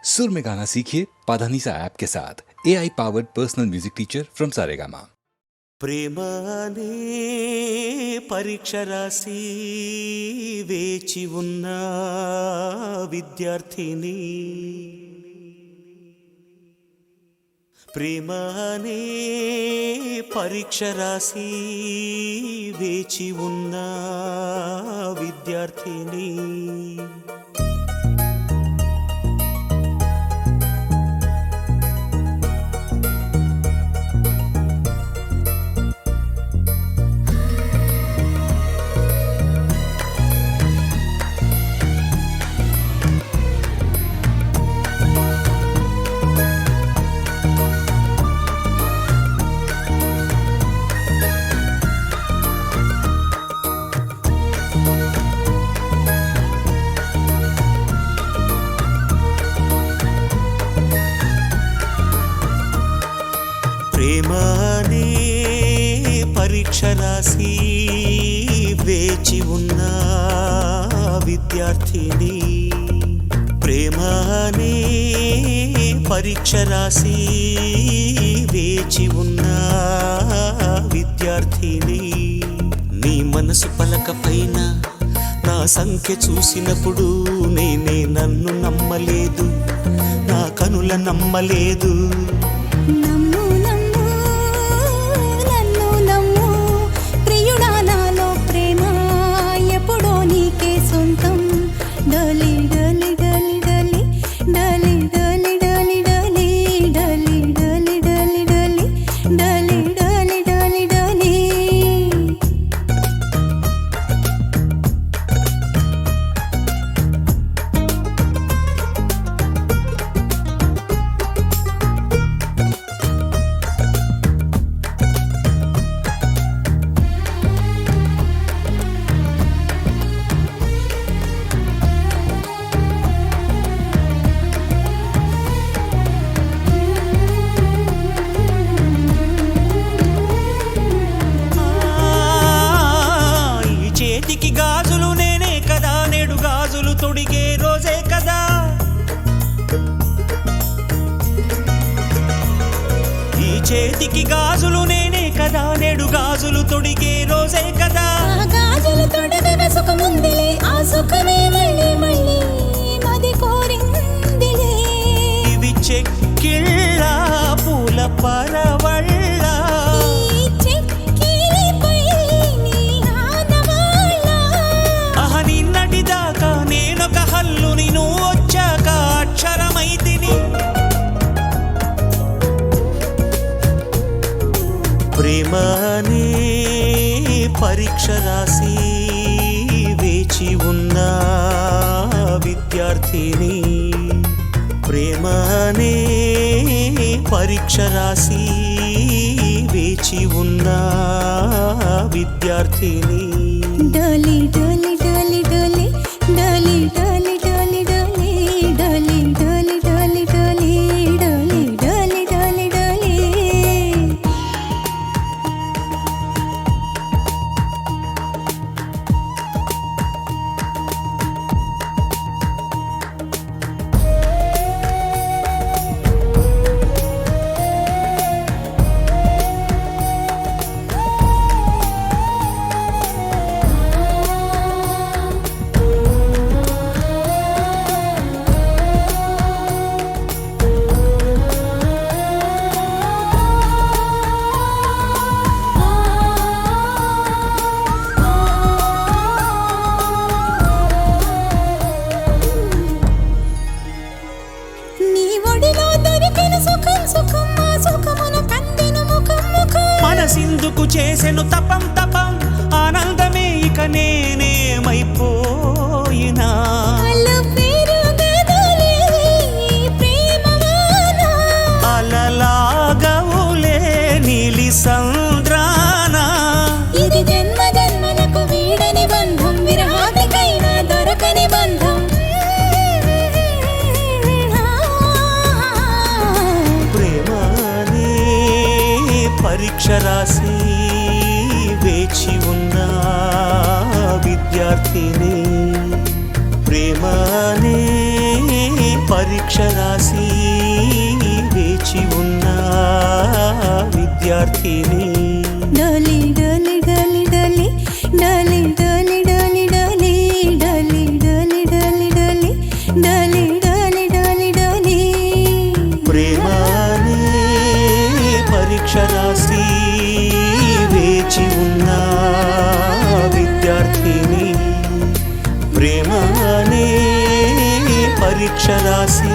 सुर में गाना सीखिए पाधानीसा ऐप के साथ AI powered personal music teacher from Saregama. ప్రేమ అనే పరీక్ష రాసి వేచి ఉన్న విద్యార్థిని, ప్రేమ అనే పరీక్ష రాసి వేచి ఉన్న విద్యార్థిని, ప్రేమ అనే పరీక్ష రాసి వేచి ఉన్న విద్యార్థిని, ప్రేమ అనే పరీక్ష రాసి వేచి ఉన్న విద్యార్థిని, నీ మనసు పలక పైన నా సంఖ్య చూసినప్పుడు నేనే నన్ను నమ్మలేదు, నా కనుల నమ్మలేదు. నమ్ము నమ్ము నన్ను నమ్ము ప్రియుడా, నాలో ప్రేమ ఎప్పుడో నీకే సొంతం. డలి డలి డలి డలి డలి డలి డలి డలి డలి డలి డలి డలి డలి డలి డలి డలి. చేతికి గాజులు నేనే కదా, నేడు గాజులు తొడిగే రోజే కదా, ఈ చేతికి గాజులు నేనే కదా, నేడు గాజులు తొడిగే రోజే కదా. ఆ గాజులు తొడగగా సుఖముందిలే, ఆ సుఖమే మళ్ళీ మళ్ళీ మది కోరిందిలే. ఇవి చెక్కిళ్ళ పూల పరవళ్ళ, ఈ చెక్కిలిపై నీ ఆనవాళ్ళ. అహ నిన్నటి దాకా నేనొక హల్లుని, నువ్వు వచ్చాక అక్షరమైతిని. ప్రేమ అనే పరీక్ష రాసి వేచి ఉన్న విద్యార్థిని, ప్రేమ అనే పరీక్ష రాసి వేచి ఉన్న విద్యార్థిని. డలి డలి డలి డలి డలి డలి డలి డలి డలి డలి డలి డలి డలి డలి డలి డలి. నీ ఒడిలో దొరికిన సుఖం సుఖం, ఆ సుఖమున కందిన ముఖం ముఖం. మనసిందుకు చేసెను తపం తపం, ఆనందమే ఇక నేనేమైపోయినా. అల్లు పెరుగదులే ఈ ప్రేమవాన, అలలాగవులే నీలి సంద్రాన. ఇది జన్మ జన్మలకు వీడని బంధం, విరహానికైనా దొరకని బంధం. ప్రేమ అనే పరీక్ష రాసి వేచి ఉన్న విద్యార్థిని, ప్రేమ అనే పరీక్ష పరీక్ష రాసి వేచి ఉన్న విద్యార్థిని డోలి డోలి డోలి డోలి డోలి డోలి డోలి డోలి డోలి డోలి డోలి డోలి డోలి డోలి డోలి డోలి ప్రేమానే పరీక్ష రాసి వేచి ఉన్న విద్యార్థిని ప్రేమానే పరీక్ష రాసి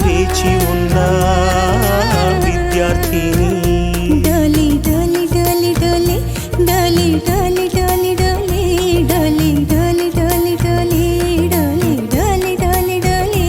వేచి ఉన్న విద్యార్థిని డోలి డోలి డోలి డోలి డోలి డోలి డోలి డోలి డోలి డోలి డోలి డోలి డోలి డోలి డోలి డోలి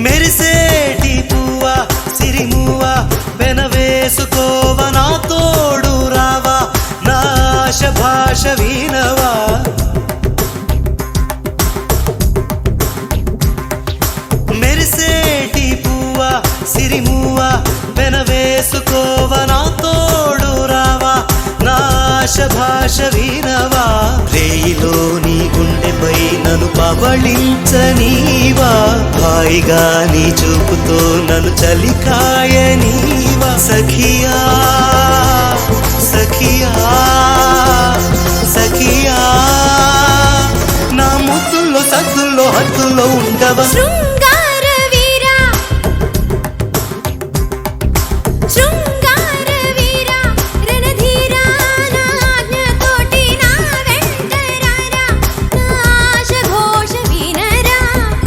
మెరిసేటి పువ్వా సిరిమువ్వా వెనవేసుకోవ నా తోడు రావా నా ఆశ భాష వినవా మెరిసేటి పువ్వా సిరిమువ్వా వెనవేసుకోవ నా తోడు రావా నా ఆశ భాష వినవా రేయిలో నీ గుండెపై నన్ను పవళించనీవా హాయిగా నీ చూపుతో నన్ను చలికాయనీవా సఖియా సఖియా సఖియా నా ముద్దుల్లో సద్దుల్లో హద్దుల్లో ఉండవా శృంగార వీరా శృంగార వీరా రణధీరా నా ఆజ్ఞతోటి నా వెంట రారా నా ఆశ ఘోష వినరా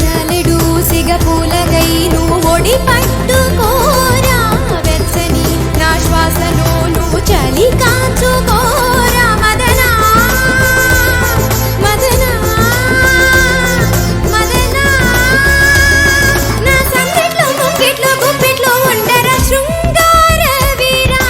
నలుడు సిగ పూలగై నువ్వు ఒడి పట్టుకోరా వెచ్చని నా శ్వాసను నువ్వు చలి కాచుకోరా మదనా మదనా మదనా నా సంగట్లో ముంగిట్లో గుప్పిట్లో ఉండరా శృంగార వీరా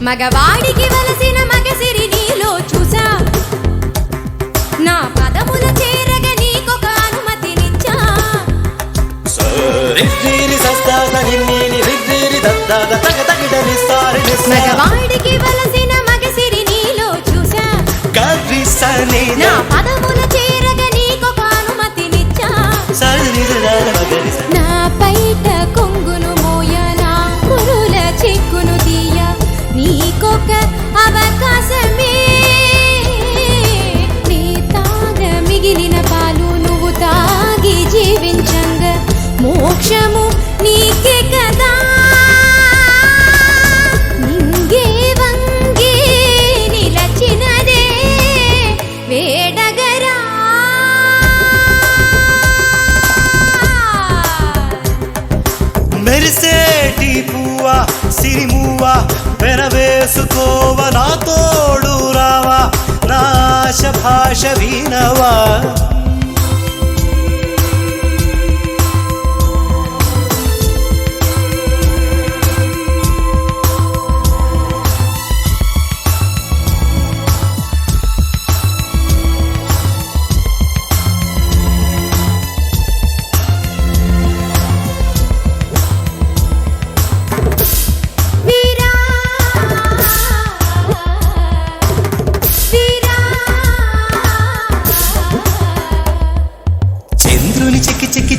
మగవాడికి వలసిన మగసిరి నీలో చూసా నా పదముల చేరగ నీకొక అనుమతినిచ్చా మగవాడికి వలసిన మగసిరి నీలో చూసా నా పదముల చేరగ నీకొక అనుమతినిచ్చా నా పైట కొంగును మోయ నా కురుల చిక్కును తీయ నీకొక అవకాశమే నీ తాగ మిగిలిన పాలు నువ్వు తాగి జీవించంగా మోక్షము నీకే కదా నింగే వంగే నా తోడు రావా నా ఆశ భాష వినవా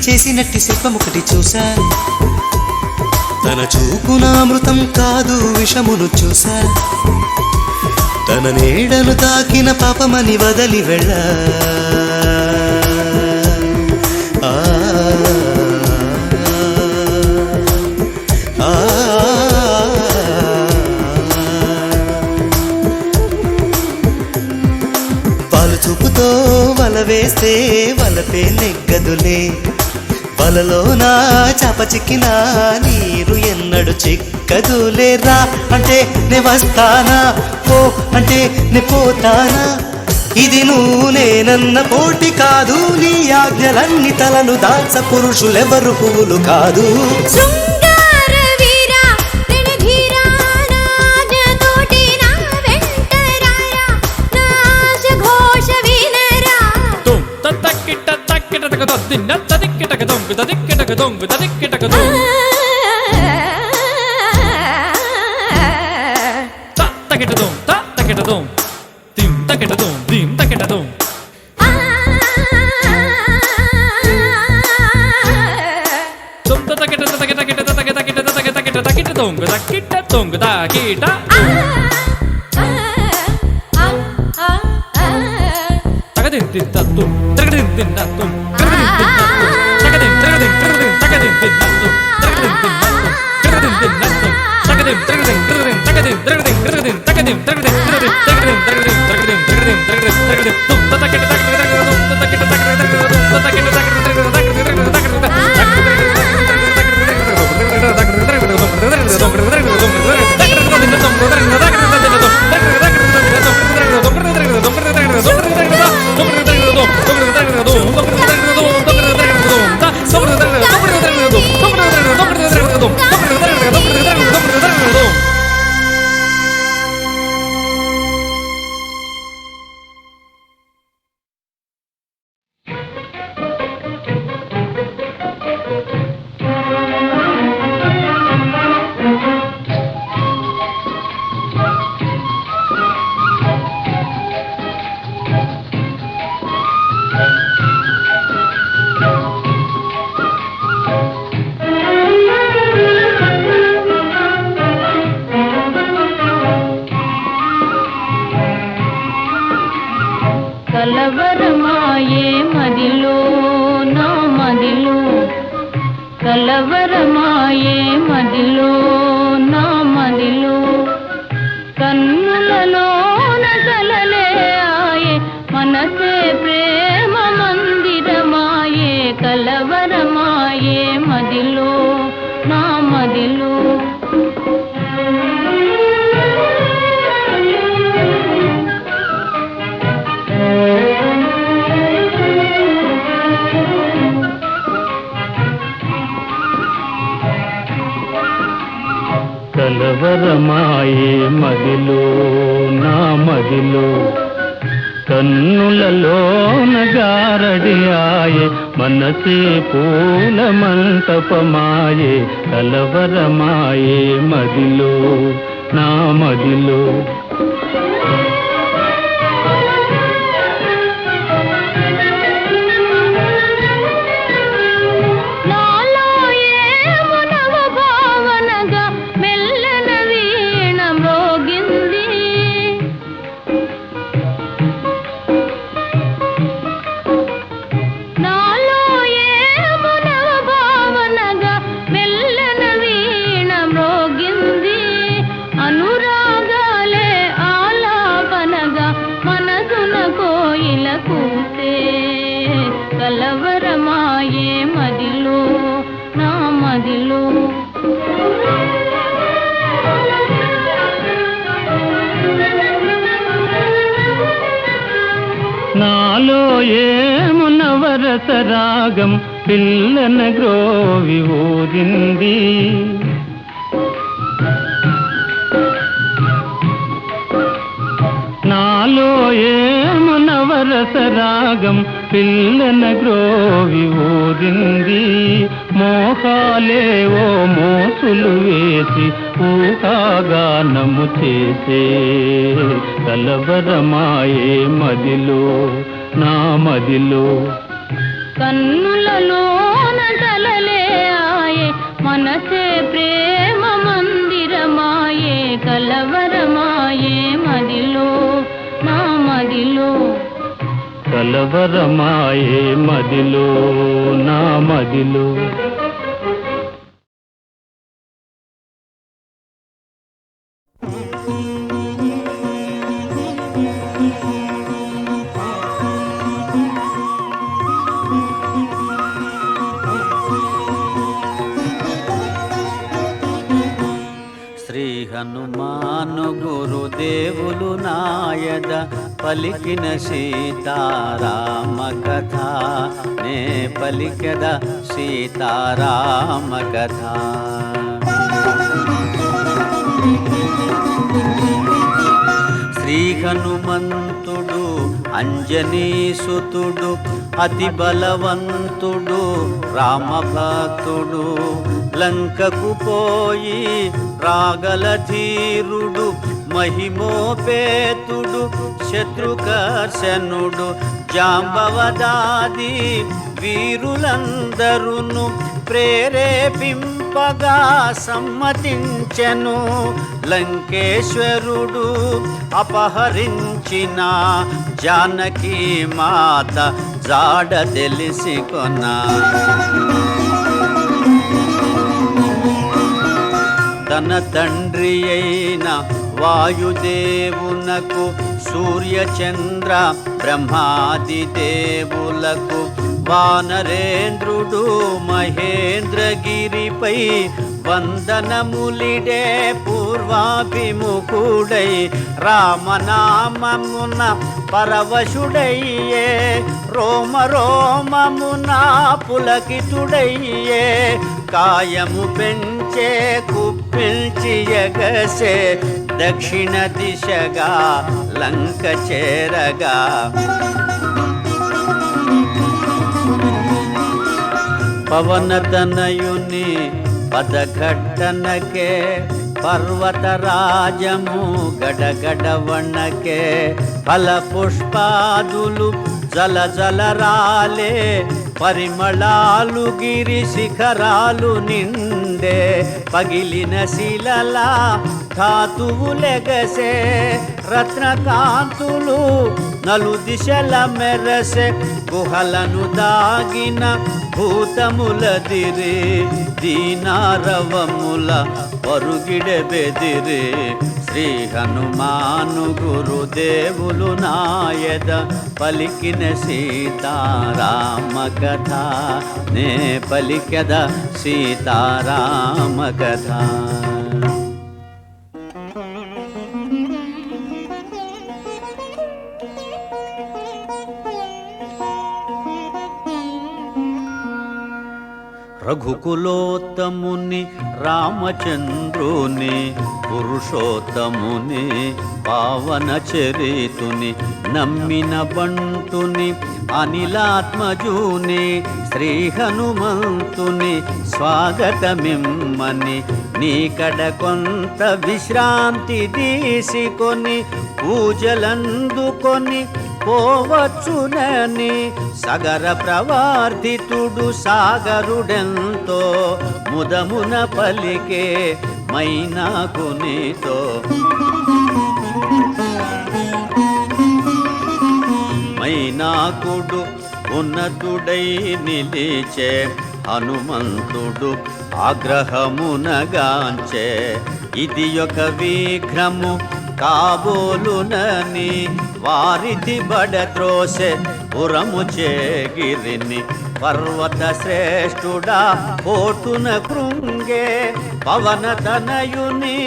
చేసినట్టి శిల్పం ఒకటి చూసా తన చూపున అమృతం కాదు విషమును చూసా తన నీడను తాకిన పాపమని వదలి వెళ్ళ పాలు చూపుతో వల వేస్తే వలపే నెగ్గదులే వలలోనా చాప చిక్కినా నీరు ఎన్నడు చిక్కదులేరా అంటే నే వస్తానా పో అంటే నే పోతానా ఇది నువ్వు నేనన్న పోటీ కాదు నీ ఆజ్ఞలన్నీ తలను దాచ పురుషులెవరు పువ్వులు కాదు కలవరమాయే మదిలో నా మదిలో కన్నులలో నగలలే ఆయే మనసే ప్రేమ మందిరమాయే కలవరమాయే మదిలో నా మదిలో కలవరమాయే మదిలో నా మదిలో కన్నులలో నగారడి ఆయే మనసే పూల మంటపమాయే కలవరమాయే మదిలో నా మదిలో కలవరమాయే మదిలో నా మదిలో నాలో ఏమునవరస రాగం పిల్లన గ్రోవి ఊరింది. నాలో ఏమునవరస రాగం పిల్లన గ్రోవి ఊరింది. మోహాలేవో మోసులు వేసి ఊహాగానము చేసే కలవరమాయే మదిలో నా మదిలో. కన్నులలోన కలలే ఆయే మనసే ప్రేమ మందిరమాయే కలవరమాయే మదిలో నా మదిలో. కలవరమాయే మదిలో నా మదిలో. శ్రీ హనుమాను గురుదేవులు నాయద పలికిన సీతారామ కథ నే పలికద సీతారామ కథ. శ్రీ హనుమంతుడు అంజనీసుతుడు అతి బలవంతుడు రామభక్తుడు. లంకకు పోయి రాగల ధీరుడు మహిమోపేతుడు శత్రుకర్షణుడు. జాంబవదాది వీరులందరును ప్రేరేపింపగా సమ్మతించెను. లంకేశ్వరుడు అపహరించిన జానకి మాత జాడ తెలిసి కొన్నా. తన తండ్రి అయిన వాయుదేవునకు సూర్యచంద్ర బ్రహ్మాది దేవులకు వానరేంద్రుడు మహేంద్రగిరిపై వందనములిడే పూర్వాభిముఖుడై రామనామమున పరవశుడయ్యే రోమ రోమమున పులకితుడయ్యే. కాయము పెంచే కుప్పిల్చి ఎగసే దక్షిణ దిశగా లంక చేరగా. పవనతనయుని పదఘట్టనకే పర్వతరాజము గడగడవణకే. ఫల పుష్పాదులు జల జల రాలే పరిమళాలు గిరి శిఖరాలు నిండే. పగిలిన శిలలా ధాతువులెగసే రత్నకాంతులు నలు దిశల మెరసే. గుహలను దాగిన భూతములదిరే దీనారవముల పరుగిడె బెదిరే. శ్రీ హనుమాను గురుదేవులు నాయద పలికిన సీతారామ కథ నే పలికద సీతారామ కథ. రఘుకులోత్తముని రామచంద్రుని పురుషోత్తముని పావన చరితుని నమ్మిన బంటుని అనిలాత్మజుని శ్రీ హనుమంతుని స్వాగతమిమ్మని నీకడ కొంత విశ్రాంతి తీసుకొని పూజలందుకొని పోవచ్చునని. సగర ప్రవర్ధితుడు సాగరుడెంతో ముదమున పలికే మైనాకునితో. మైనాకుడు ఉన్నతుడై నిలిచే హనుమంతుడు ఆగ్రహమునగాంచే. ఇది ఒక విఘ్నము కాబోలునని వారిది బడద్రోసె పురము చేగిరిని. పర్వత శ్రేష్ఠుడా కోటున కృంగే పవనతనయుని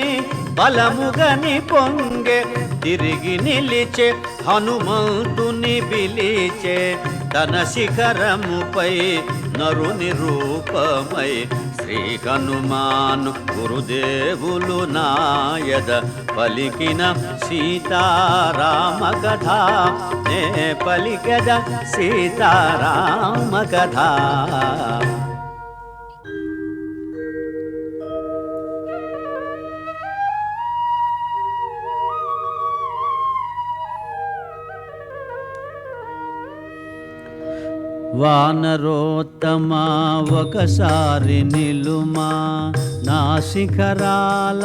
బలముగని పొంగే తిరిగి నిలిచే హనుమంతుని పిలిచే తన శిఖరముపై నరుని రూపమై శ్రీ హనుమాను గురుదేవులు నాయద పలికిన సీతారామ కథ నే పలికద సీతారామ కథ. వానరోత్తమా ఒకసారి నిలుమా నా శిఖరాల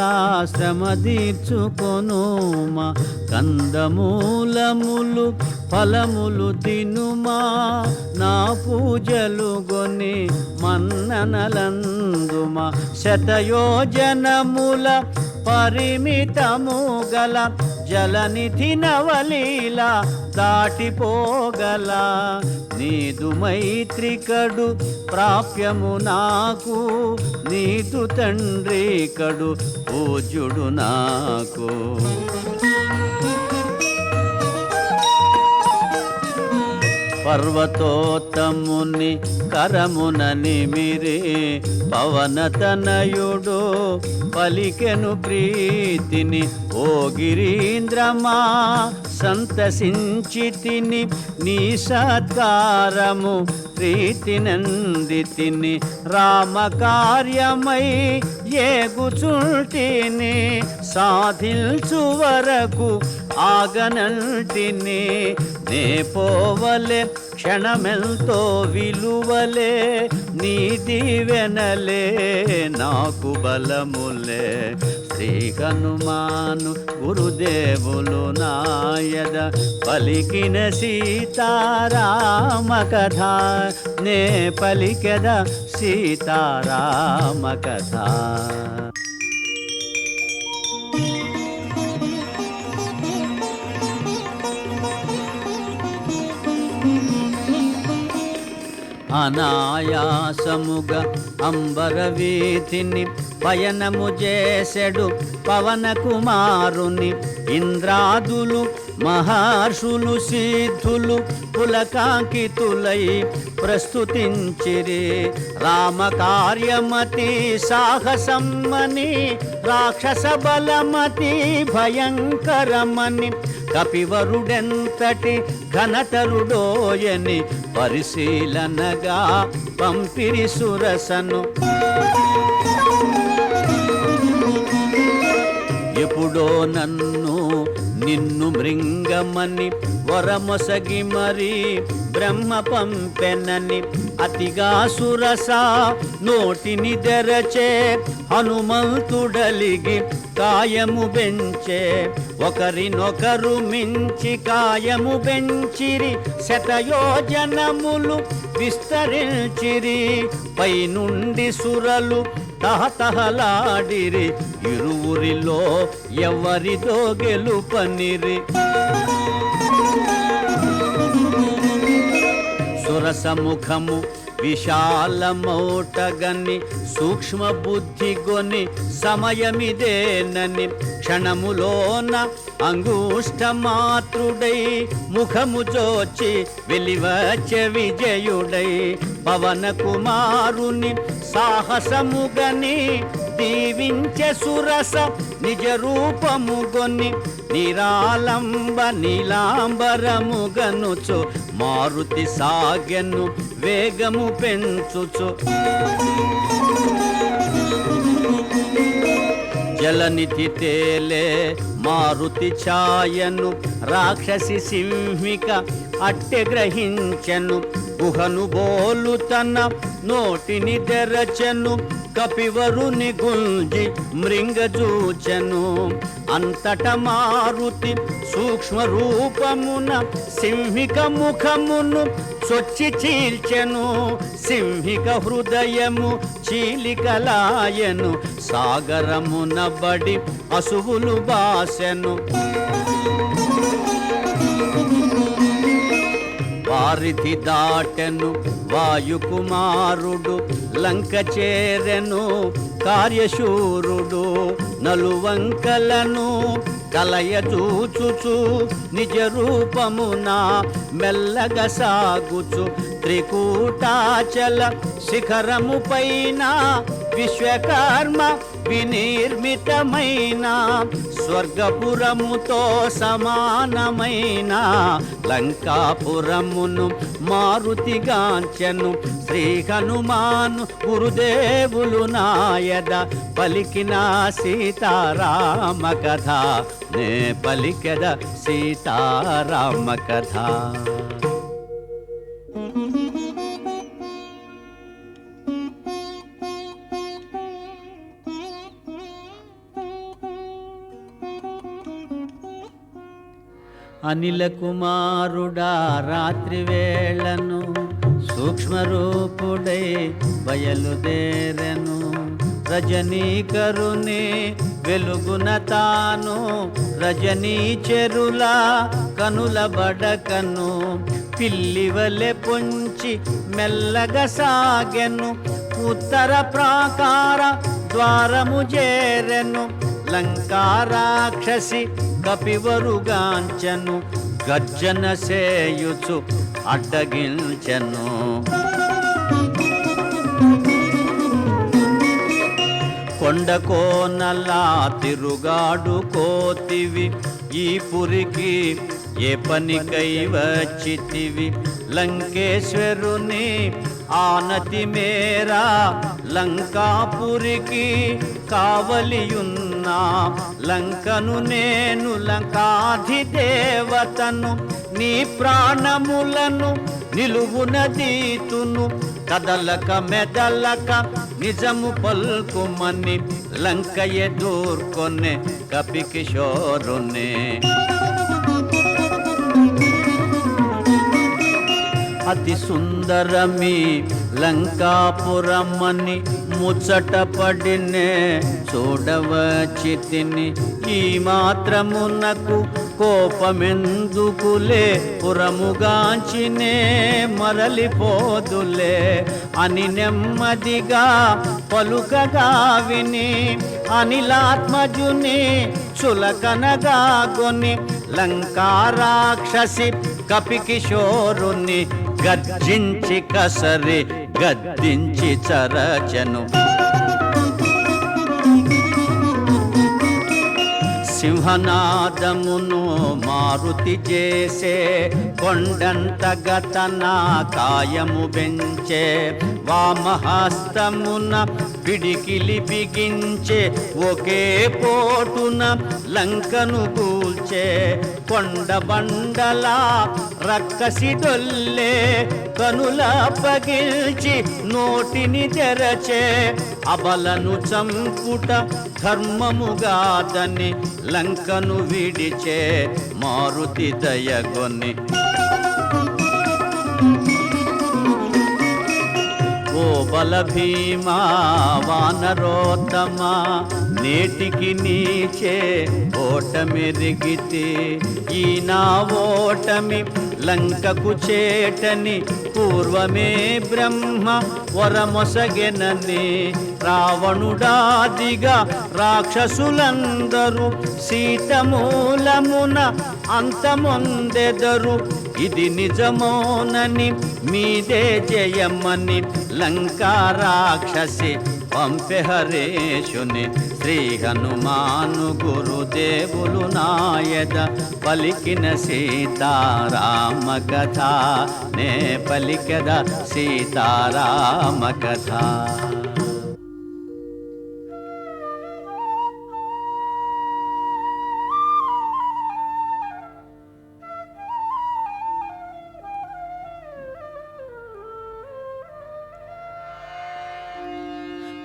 శ్రమ తీర్చుకొనుమా కందమూలములు ఫలములు తినుమా నా పూజలు గొని మన్ననలందుమా శతయోజనముల పరిమితము గల జలనిధి నవలీల దాటిపోగల నీదు మైత్రికడు ప్రాప్యము నాకు నీదు తండ్రి కడు పూజ్యుడు నాకు. పర్వతోత్తముని కరమున నిమిరి పవనతనయుడు పలికెను ప్రీతిని ఓ గిరీంద్రమా సంతసించి తిని నీ సత్కారము ప్రీతి నందితిని రామకార్యమై ఏగుచుంటిని సాధించు వరకు ఆగనంటిని నే పోవలే క్షణమెంతో విలువలే నీ దీవెనలే నాకు బలములే శ్రీ హనుమాను గురుదేవులు నాయద పలికిన సీతారామ కథ నే పలికెద సీతారామ కథ. అనాయాసముగా అంబరవీధిని పయనము చేసెడు పవన కుమారుని ఇంద్రాదులు మహర్షులు సిద్ధులు పులకాంకితులై ప్రస్తుతించిరి రామకార్యమతి సాహసమ్మని రాక్షస బలమతి భయంకరమని కపివరుడెంతటి ఘనతరుడోయని పరిశీలనగా పంపిరి సురసను. ఎప్పుడో నన్ను నిన్ను మృంగమని వరమొసగి మరి బ్రహ్మ పంపెనని అతిగా సురస నోటిని తెరచే హనుమంతుడలిగి కాయము బెంచే ఒకరినొకరు మించి కాయము బెంచిరి శతయోజనములు విస్తరించిరి పైనుండి సురలు తహతహలాడిరి ఇరువురిలో ఎవరిదో గెలుపనిరి. సురసముఖము విశాలమౌటగని సూక్ష్మ బుద్ధి గొని సమయమిదేనని క్షణములోన అంగుష్టమాత్రుడై ముఖము జోచి వెలివచ్చే విజయుడై పవన కుమారుని సాహసముగని దీవించే సురస నిజ రూపము గొని నిరాలంబ నీలాంబరముగనుచు మారుతి సాగెను వేగము పెంచుచు. జలనిధి తేలే మారుతి ఛాయను రాక్షసి సింహిక అట్టె గ్రహించెను గుహను బోలు తన నోటిని తెరచెను కపివరుని గుంజి మృంగజూచెను అంతట మారుతి సూక్ష్మ రూపమున సింహిక ముఖమును చొచ్చి చీల్చెను సింహిక హృదయము చీలికలాయను సాగరమున బడి అసువులు బాసెను. వారిధి దాటెను వాయుకుమారుడు లంక చేరెను కార్యశూరుడు నలువంకలను కలయచూచుచు నిజ రూపమున మెల్లగా సాగుచు త్రికూటాచల శిఖరము పైన విశ్వకర్మ వినిర్మితమైన స్వర్గపురముతో సమానమైన లంకాపురమును మారుతిగాంచెను శ్రీ హనుమాను గురుదేవులు నాయద పలికిన సీతారామ కథ నే పలికెద సీతారామ కథ. అనిల కుమారుడా రాత్రి వేళను సూక్ష్మరూపుడై బయలుదేరెను రజనీకరుని వెలుగున తాను రజనీ చెరుల కనుల బడకను పిల్లివలె పొంచి మెల్లగా సాగెను ఉత్తర ప్రాకార ద్వారము చేరెను లంకా రాక్షసి కపివరుగాంచెను గర్జన సేయుచు అడ్డగించెను. కొండ కోనలా తిరుగాడు కోతివి ఈ పురికి ఏ పనికై వచ్చితివి లంకేశ్వరుని ఆనతి మేరా లంకాపురికి కావలియున్నా లంకను నేను లంకాధిదేవతను నీ ప్రాణములను నిలువున దీతును కదలక మెదలక నిజము పల్కుమని లంక ఎదుర్కొనే కపికిశోరునే. అతి సుందరమి లంకాపురమని ముచ్చట పడినే చూడవచ్చితిని ఈ మాత్రమునకు కోపమెందుకులే పురముగాంచినే మరలిపోదులే అని నెమ్మదిగా పలుకగా విని అనిలాత్మజుని చులకనగా కొని లంకా రాక్షసి కపికిశోరుని గర్జించి కసరి గద్దించి చరచను. సింహనాదమును మారుతి చేసే కొండంత గతన కాయము బెంచే వామహస్తమున పిడికిలి బిగించే ఒకే పోటున లంకను కూల్చే కొండ బండలా రక్కసి డొల్లే కనుల పగిల్చి నోటిని తెరచే అబలను చంపుట ధర్మముగాదని లంకను విడిచే మారుతి దయగొని. ఓ బల భీమా వానరోత్తమా నేటికి నీచే ఓటమిరిగితే ఈ నా ఓటమి లంకకు చేటని పూర్వమే బ్రహ్మ వరమొసగెనని రావణుడాదిగా రాక్షసులందరూ సీతమూలమున అంతమొందెదరు ఇది నిజమోనని మీదే జయమని లంకా రాక్షసి పంపె హరేషుని శ్రీ హనుమాను గురుదేవులు నాయద పలికిన సీతారామ కథ నే పలికద సీతారామ కథ.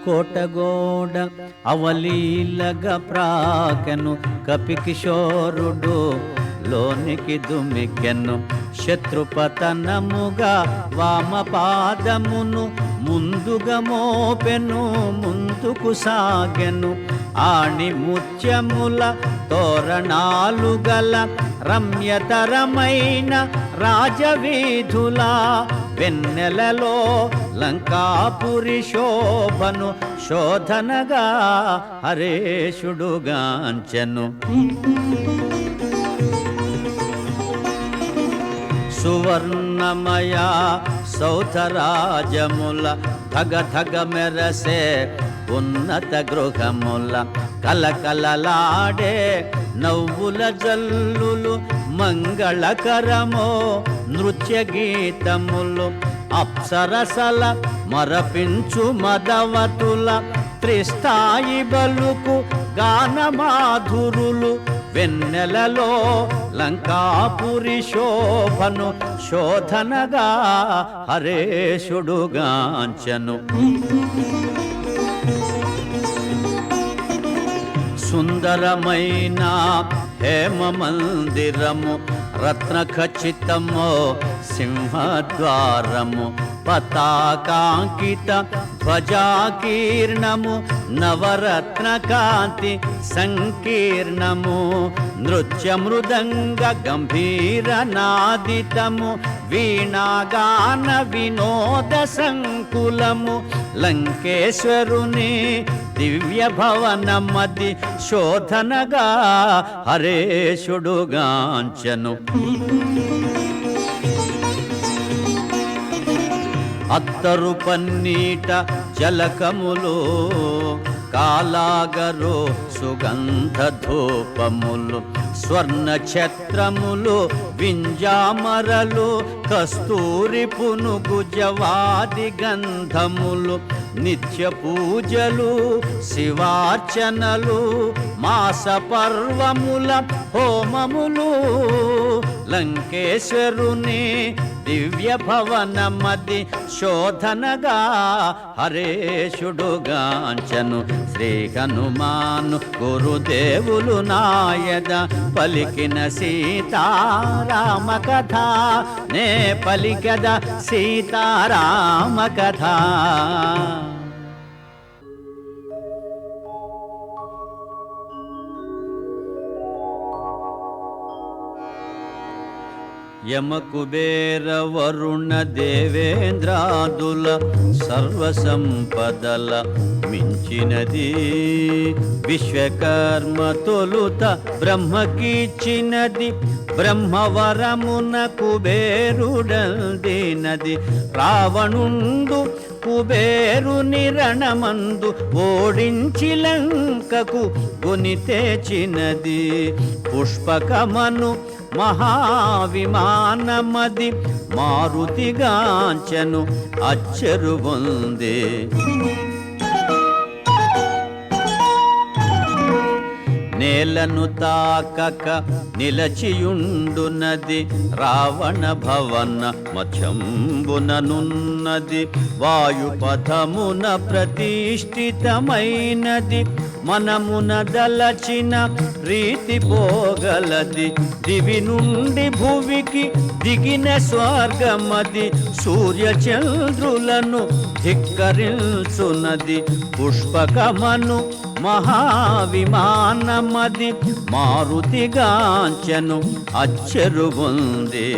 కోటగోడ అవలీలగా ప్రాకెను కపికిశోరుడు లోనికి దుమికెను శత్రుపతనముగా వామపాదమును ముందుగా మోపెను ముందుకు సాగెను ఆణి ముత్యముల తోరణాలు గల రమ్యతరమైన రాజవీధుల వెన్నెలలో లంకాపురి శోభను శోధనగా హరేషుడుగాంచెను. సువర్ణమయ సౌధరాజముల ధగ ధగ మెరసే ఉన్నత గృహముల కలకలలాడే నవ్వుల జల్లులు మంగళకరమో నృత్య గీతములు అప్సరసల మరపించు మదవతుల త్రిస్థాయి బలుకు గానమాధురులు వెన్నెలలో లంకాపురి శోభను శోధనగా హరేషుడుగాంచెను. సుందరమైన హేమ మందిరము రత్న ఖచ్చితము సింహద్వారము పతాకాంకిత ధ్వజాకీర్ణము నవరత్న కాంతి సంకీర్ణము నృత్య మృదంగ గంభీర నాదితము వీణాగాన వినోద సంకులము లంకేశ్వరుని దివ్య భవనమది శోధనగా హరేషుడుగాంచెను. అత్తరు పన్నీట జలకములు కాలాగరు సుగంధ ధూపములు స్వర్ణ ఛత్రములు వింజామరలు కస్తూరి పునుగు జవాది గంధములు నిత్య పూజలు శివార్చనలు మాస పర్వముల హోమములు లంకేశ్వరుని దివ్య భవనమది శోధనగా హరేషుడుగాంచెను. శ్రీ హనుమాను గురుదేవులు నాయద పలికిన సీతారామ కథ నే పలికద సీతారామ కథ. యమకుబేర వరుణ దేవేంద్రాదుల సర్వసంపదల మించినది విశ్వకర్మ తొలుత బ్రహ్మకీచినది బ్రహ్మవరమున కుబేరుడందినది రావణుండు కుబేరుని రణమందు ఓడించి లంకకు గొనితేచినది పుష్పకమను మహావిమానమది మారుతిగాంచెను అచ్చరు పొందే నేలను తాకక నిలచియుండునది రావణ భవన మధ్యంబుననున్నది వాయుపథమున ప్రతిష్ఠితమైనది మనమున దలచిన రీతి పోగలది దివి నుండి భువికి దిగిన స్వర్గమది సూర్యచంద్రులను ధిక్కరించునది పుష్పకమను మహావిమానమది మారుతిగాంచెను అచ్చరు పొందే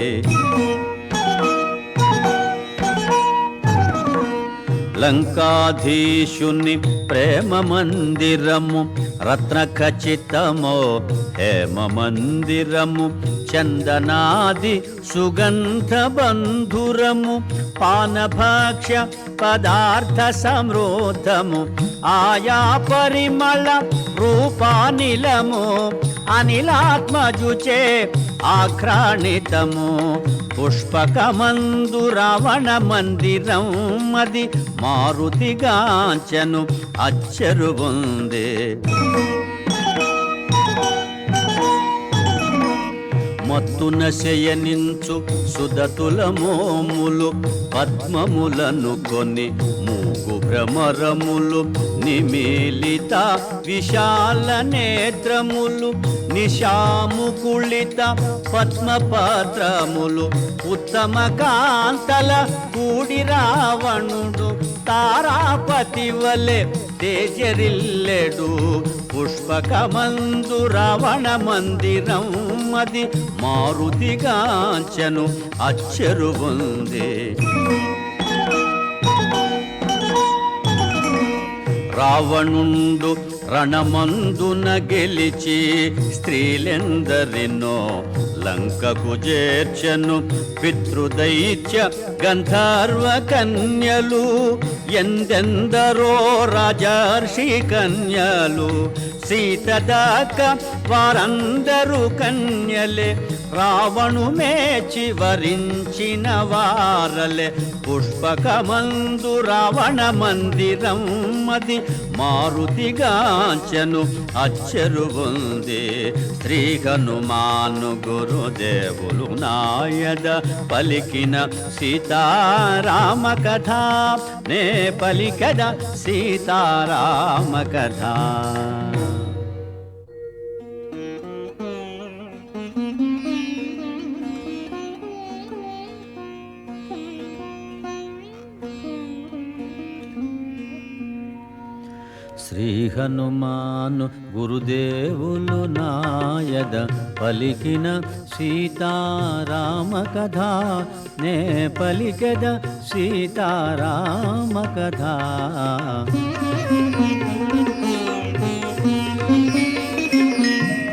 లంకాధీశుని ప్రేమ మందిరము రత్న ఖచ్చితమో హేమ మందిరము చందనాది సుగంధ బంధురము పానభాక్ష్య పదార్థ సమృద్ధము ఆయా పరిమళ రూపానిలము అనిలాత్మజుచే ఆఘ్రాణితము పుష్పకమందు రావణ మందిరం అది మారుతిగాంచెను అచ్చరు పొందే మత్తున శయనించు సుదతుల మోములు పద్మములను కొని మూగు భ్రమరములు నిమీలిత విశాల నేత్రములు నిశాముకుళిత పద్మపత్రములు ఉత్తమ కాంతల కూడి రావణుడు తారాపతి వలె తేజరిల్లెడు పుష్పకమందు రావణ మందిరం అది మారుతిగాంచెను అచ్చెరువుంది. రావణుండు రణమందున గెలిచి స్త్రీలెందరినో లంకకు చేర్చెను. పితృదైత్య గంధర్వ కన్యలు ఎందెందరో రాజర్షి కన్యలు. సీత దాకా వారందరూ కన్యలే రావణు మేచి వరించిన వారలే. పుష్పకమందు రావణ మందిరం అది మారుతిగాంచెను అచ్చెరువుంది. శ్రీ హనుమాను గురుదేవులు నాయద పలికిన సీతారామ కథ నే పలికద సీతారామ కథ. శ్రీ హనుమాను గురుదేవులు నాయద పలికిన సీతారామ కథ నే పలికద సీతారామ కథ.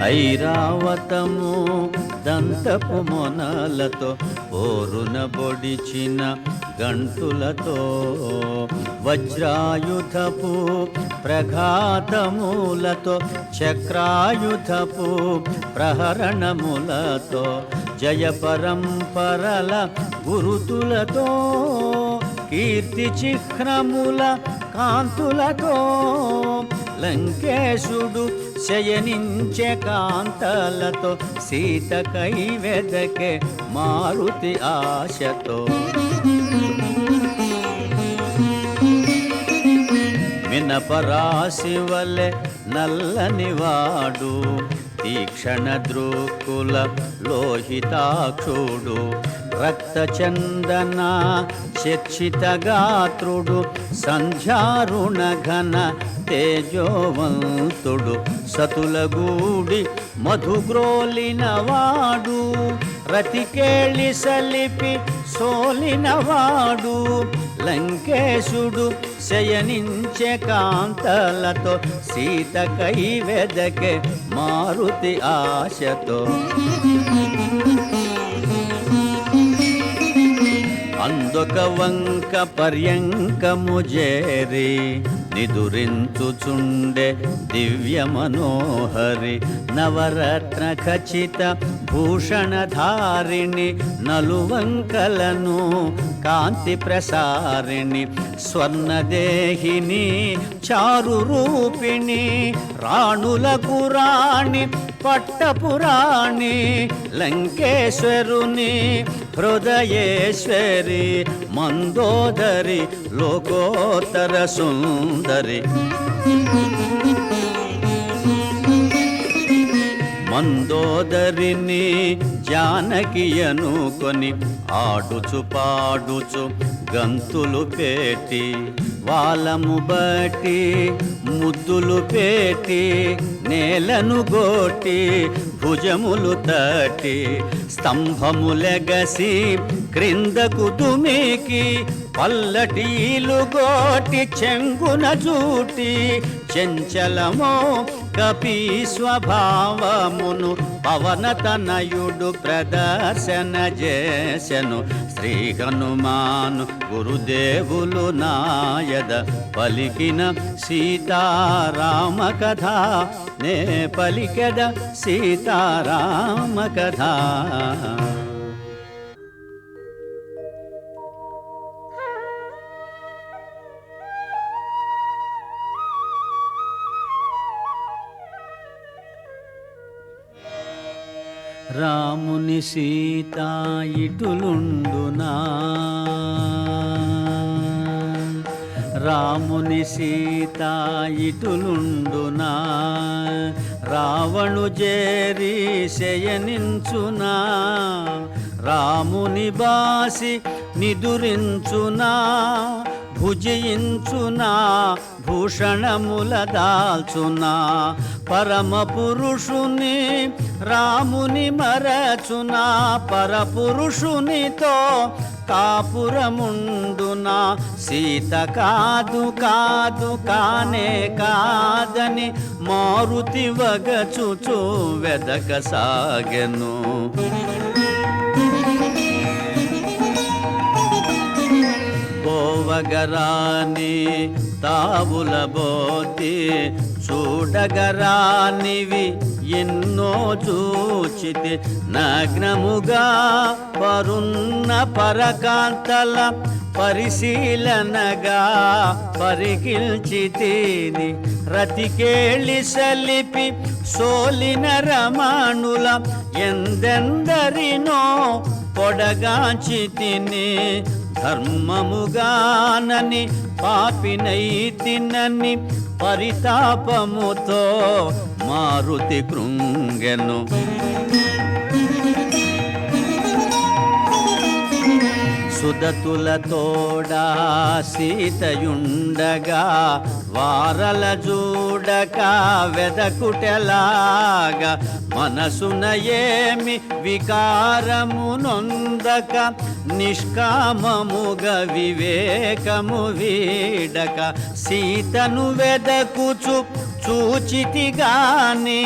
ఐరావతము దంతపు మొనలతో పోరున బొడిచిన గంటులతో వజ్రాయుధపు ప్రఘాతములతో చక్రాయుధపు ప్రహరణములతో జయ పరంపరల గురుతులతో కీర్తి చిహ్నముల కాంతులతో లంకేశుడు శయనించే కాంతలతో సీత కైవెదకే మారుతి ఆశతో. మినపరాశి వలె నల్లనివాడు తీక్షణ దృక్కుల లోహితాక్షుడు. రక్తచందన చర్చిత గాత్రుడు సంధ్యారుణ ఘన తేజోవంతుడు. సతులగూడి మధుగ్రోలినవాడు రతికేళి సలిపి సోలినవాడు. లంకేశుడు శయనించే కాంతలతో సీత కైవెదకే మారుతి ఆశతో. అందొక వంక పర్యంకము చేరి నిదురించుచుండే దివ్య మనోహరి. నవరత్న ఖచిత భూషణధారిణి నలువంకలను కాంతి ప్రసారిణి. స్వర్ణదేహిని చారు రూపిణి రాణులకు రాణి పట్టపురాణి. లంకేశ్వరుని హృదయేశ్వరి మందోదరి లోకోత్తర సుందరి. మందోదరిని జానకి అనుకొని ఆడుచు పాడుచు గంతులు పెట్టి వాలము బట్టి ముద్దులు పెట్టి నేలను గోటి భుజములు తట్టి స్తంభములెగసి క్రిందకు దుమికి పల్లటీలు గోటి చెంగున జూటి చంచలమో కపి స్వభావమును పవనతనయుడు ప్రదర్శన చేసెను. శ్రీ హనుమాను గురుదేవులు నాయద పలికిన సీతారామ కథ నే పలికద సీతారామ కథ. రాముని సీత ఇటులుండునా రాముని సీత ఇటులుండునా రావణు జేరి శయనించునా రాముని బాసి నిదురించునా భుజించునా భూషణముల దాల్చునా పరమ పురుషుని రాముని మరచునా పరపురుషునితో కాపురముండునా సీత కాదు కాదు కానే కాదని మారుతి వగచుచు వెదక సాగెను పోవగరాని తావుల బోతి చూడగరానివి ఎన్నో చూచితి నగ్నముగా పరున్న పరకాంతల పరిశీలనగా పరికిల్చితిని రతికేళి సలిపి సోలిన రమణుల ఎందెందరినో పొడగాంచి తిని ధర్మముగానని పాపినైతినని పరితాపముతో మారుతి కృంగెను సుదతుల తోడా సీతయుండగా వారల చూడక వెదకుటెలాగా మనసున ఏమి వికారము నొందక నిష్కామముగ వివేకము వీడక సీతను వెదకుచు చూచితిగాని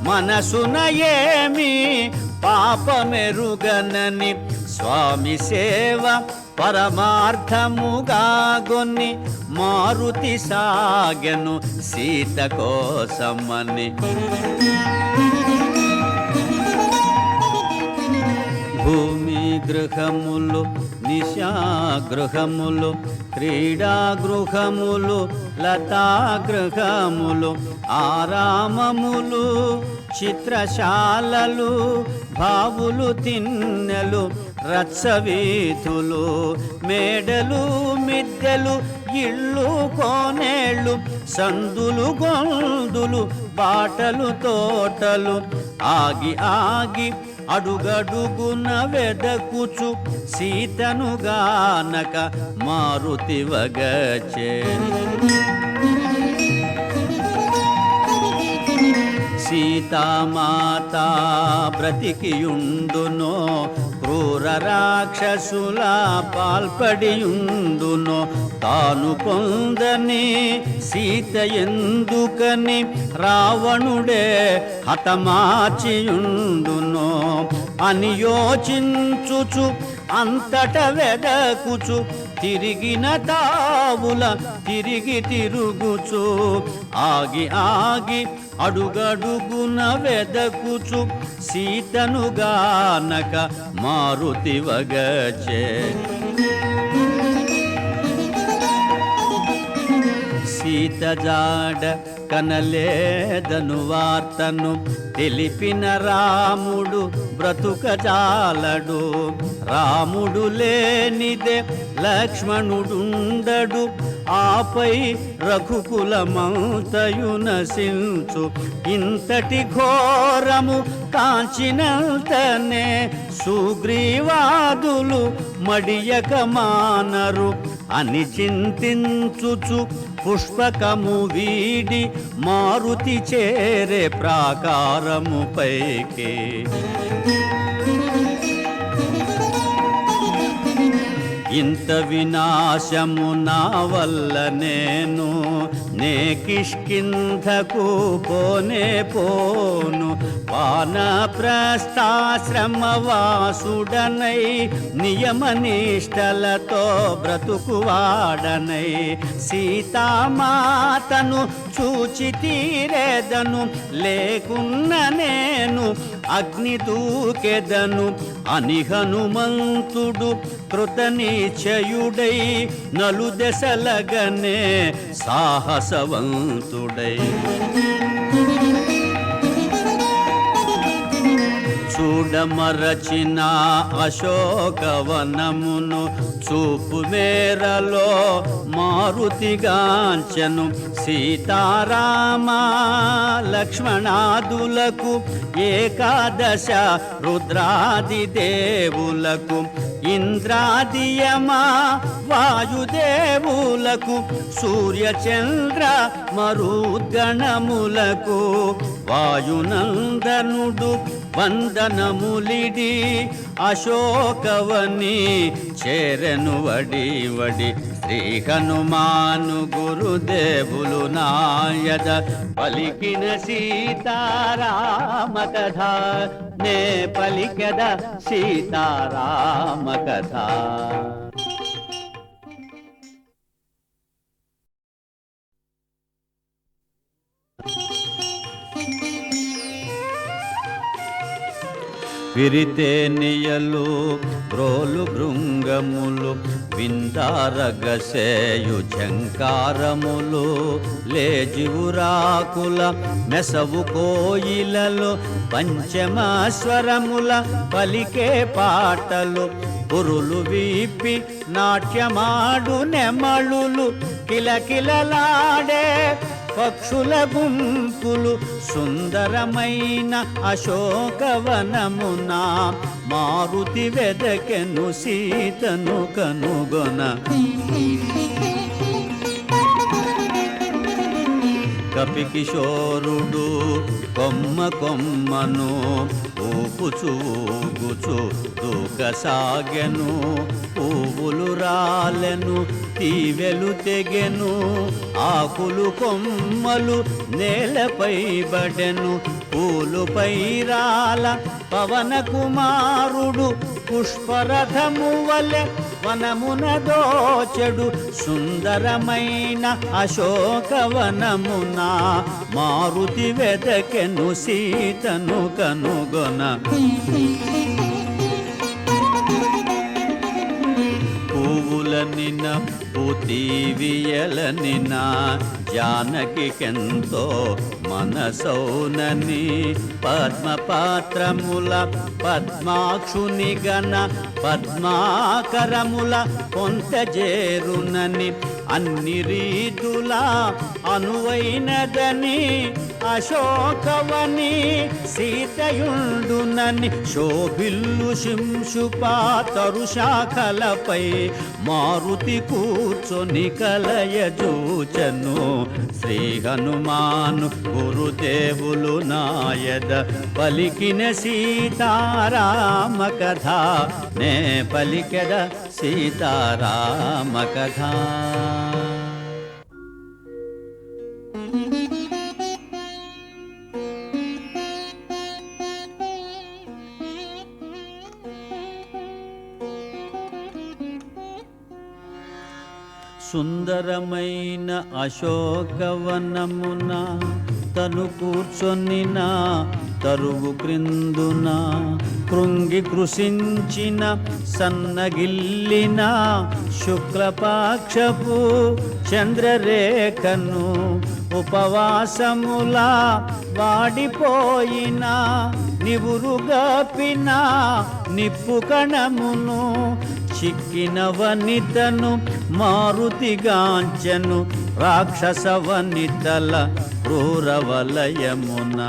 మనసున ఏమి పాపమెరుగనని స్వామి సేవ పరమార్థముగా గొన్ని మారుతి సాగెను సీత కోసమని భూమి గృహములు నిశాగృహములు క్రీడాగృహములు లతాగృహములు ఆరామములు చిత్రశాలలు బావులు తిన్నెలు రచ్చవీధులు మేడలు మిద్దెలు ఇళ్ళు కోనేళ్ళు సందులు గొందులు బాటలు తోటలు ఆగి ఆగి అడుగడుగున వెదకుచు సీతను గానక మారుతి వగచే సీతామాత బ్రతికియుండునో క్రూర రాక్షసుల పాల్పడియుండునో తాను పొందని సీత ఎందుకని రావణుడే హతమార్చియుండునో అని యోచించుచు అంతట వెదకుచు తిరిగిన తావుల తిరిగి తిరుగుచు ఆగి ఆగి అడుగడుగున వెదకుచు సీతను గానక మారుతి వగచే సీత జాడ కనలేదను వార్తను తెలిపిన రాముడు బ్రతుకజాలడు రాముడు లేనిదే లక్ష్మణుడుండడు ఆపై రఘుకులమంతయు నశించు ఇంతటి ఘోరము కాంచినంతనే సుగ్రీవాదులు మడియక మానరు అని చింతించుచు పుష్పకము వీడి మారుతి చేరే ప్రాకారము పైకి ఇంత వినాశము నా వల్ల నే కిష్కింధకు పోనే పోను వానప్రస్థాశ్రమవాసుడనై నియమనిష్టలతో బ్రతుకువాడనై సీతామాతను చూచి తీరేదను లేకున్న నేను అగ్ని దూకెదను అని హనుమంతుడు కృతనిశ్చయుడై నలుదెసలగనే సాహసవంతుడై చూడమరచిన అశోకవనమును చూపు మేరలో మారుతిగాంచెను సీతారామ లక్ష్మణాదులకు ఏకాదశ రుద్రాది దేవులకు ఇంద్రాదియమా వాయుదేవులకు సూర్యచంద్ర మరుద్గణములకు వాయునందనుడు వందనములిడి అశోకవని చేరెను వడి వడి శ్రీ హనుమాను గురుదేవులు నాయద పలికిన సీతారామ కథ నే పలికద సీతారామ కథ. విరితేనియలు బ్రోలు భృంగములు విందారగసేయు ఝంకారములు లేజివురాకుల మెసవు కోయిలలో పంచమాస్వరముల పలికే పాటలు పురులు వీపి నాట్యమాడు నెమళులు కిలకిలలాడే పక్షుల గుంపులు సుందరమైన అశోకవనమున మారుతి వెదకెను సీతను కనుగొన కపికిశోరుడు కొమ్మ కొమ్మను ఊపుచు ఊగుచు దూకసాగెను పువ్వులు రాలెను తీవెలు తెగెను ఆకులు కొమ్మలు నేలపై బడెను పూలుపై రాల పవన కుమారుడు పుష్పరథము వలె వనమున దోచెడు సుందరమైన అశోకవనమున మారుతి వెదకెను సీతను కనుగొన పువ్వులనిన పూతీవియలనిన జానకికెంతో మనసౌనని పద్మపాత్రముల పద్మాక్షుని గణ పద్మాకరముల పొంతజేరునని అన్ని రీతులా అనువైనదని అశోకవని సీతయుండునని శోభిల్లు శింశుపా తరుశాఖలపై మారుతి కూర్చొని కలయజూచను శ్రీ హనుమాను గురుదేవులు నాయద పలికిన సీతారామ కథ నే పలికెద సీతారామ కథ. సుందరమైన అశోకవనమున తను కూర్చొనిన తరువు క్రిందున కృంగి కృషించిన సన్నగిల్లిన శుక్లపాక్షపు చంద్రరేఖను ఉపవాసముల వాడిపోయిన నివురుగాపిన నిప్పు కణమును చిక్కిన వనితను మారుతిగాంచెను రాక్షస వనితల క్రూరవలయమున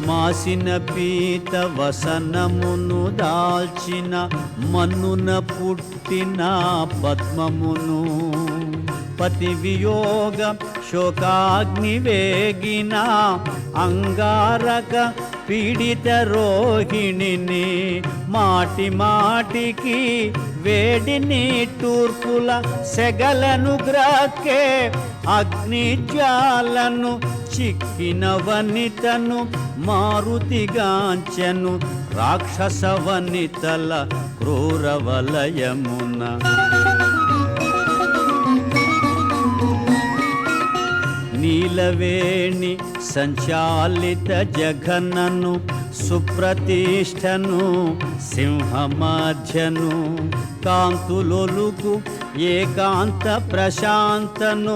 మాసిన పీత వసనమును దాల్చిన మన్నున పుట్టిన పద్మమును పతి వియోగ శోకాగ్ని వేగిన అంగారక పీడిత రోహిణిని మాటి మాటికి వేడిని తూర్పుల సెగలను గ్రాకే అగ్నిజ్వాలను చిక్కిన వనితను మారుతిగాంచెను రాక్షస వనితల క్రూరవలయమున నీలవేణి సంచాలిత జఘనను సుప్రతిష్టను సింహమధ్యను కాంతులొలుకు ఏకాంత ప్రశాంతను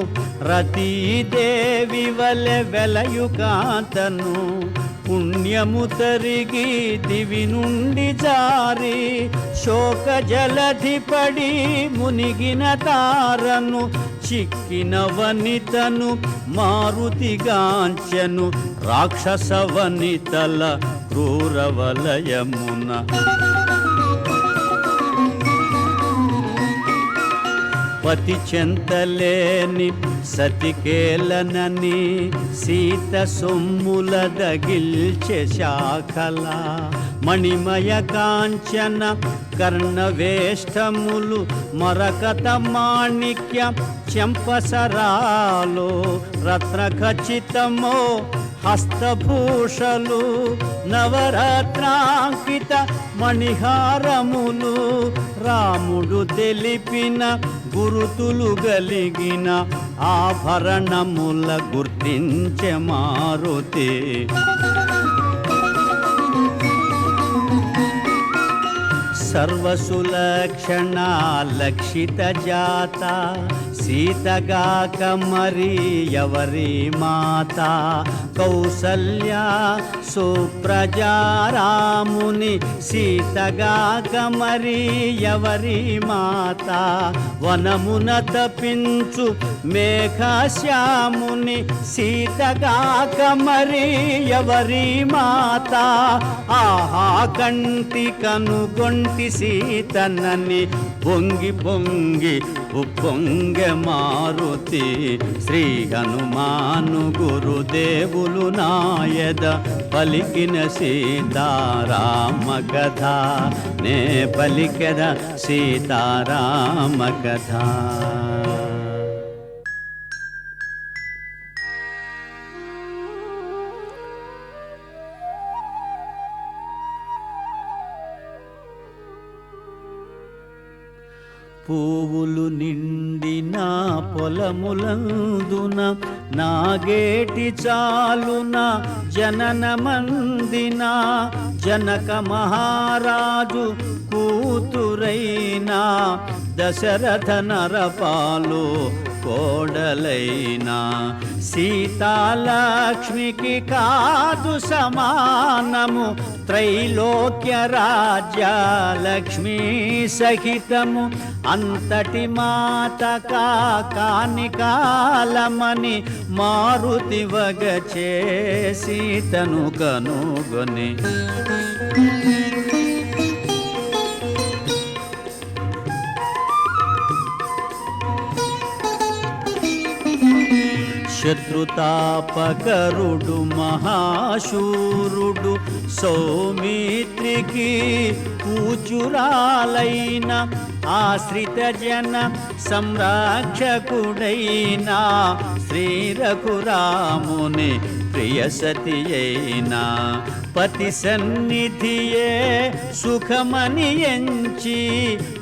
రతీదేవి వలె వెలయు కాంతను పుణ్యము తరిగి దివి నుండి జారి శోక జలధి పడి మునిగిన తారను చిక్కిన వనితను మారుతిగాంచెను రాక్షస వనితల క్రూరవలయమున పతి చెంతలేని సతికేలనని సీత సొమ్ముల దగిల్చె శాఖల మణిమయ కాంచన కర్ణవేష్టములు మరకత మాణిక్య చెంపసరాలో రత్నఖచితమో హస్తభూషలు నవరత్నాంకిత మణిహారములు రాముడు తెలిపిన గురుతులు గలిగిన ఆభరణముల గుర్తించె మారుతి సర్వసులక్షణ లక్షిత జాత సీతగాక మరి ఎవరి మాత కౌసల్య సుప్రజారాముని సీతగాక మరి ఎవరి మాత వనమున తపించు మేఘశ్యాముని సీతగాక మరి ఎవరి మాత ఆహా కంటి కనుగొంటి సీతనని పొంగి పొంగి ఉప్పొంగె మారుతి శ్రీ హనుమాను గురుదేవులు నాయద పలికిన సీతారామ కథ నే పలికెద సీతారామ కథ పువ్వులు నిండిన పొలములందున నాగేటి చాలున జనన మందిన జనక మహారాజు కూతురైనా దశరథ నరపాలు కోడలైనా సీతాలక్ష్మికి కాదు సమానము త్రైలోక్య రాజ్య లక్ష్మీ సహితము అంతటి మాత కాని కాలమని మారుతి వగచే సీతను కనుగొని శత్రుతాపకరుడు మహాశూరుడు సౌమిత్రికి పూచురాలైన ఆశ్రిత జన సంరక్షకుడైన శ్రీ రఘురాముని ప్రియసతి అయినా పతి సన్నిధియే సుఖమని ఎంచి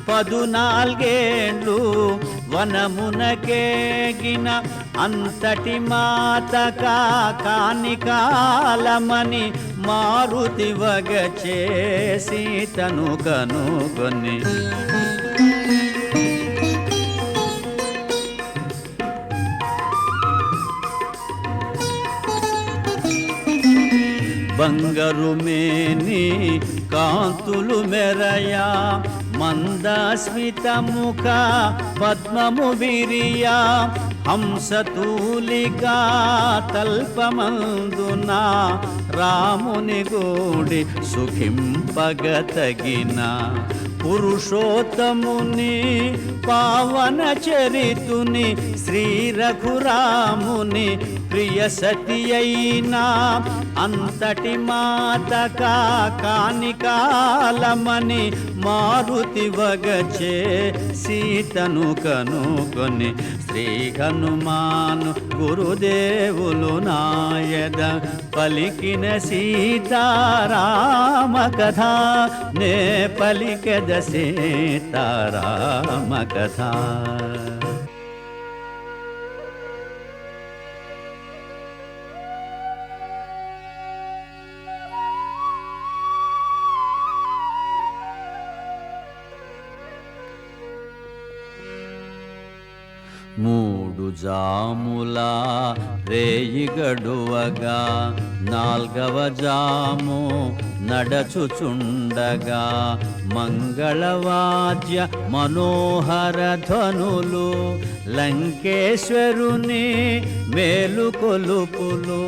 14 వనమునకేగిన అంతటి మాత కాని కాలమని మారుతి వగచే సీతను కనుగొని బంగారు మేని కాంతులు మెరయా మందస్మిత ముఖ పద్మము విరియా హంసతూలికా తల్పమందున రాముని గూడి సుఖింపగతగిన పురుషోత్తముని పావన చరితుని శ్రీ రఘురాముని ప్రియ సతి అయినా అంతటి మాత కాని కాలమని మారుతి వగచే సీతను కనుగొని శ్రీ హనుమాను గురుదేవులు నాయద పలికిన సీతారామ కథ నే పలికెద సీతారామ కథ జాములా రేయి గడువగా నాల్గవ జాము నడచుచుండగా మంగళవాద్య మనోహర ధ్వనులు లంకేశ్వరుని మేలుకొలుపులు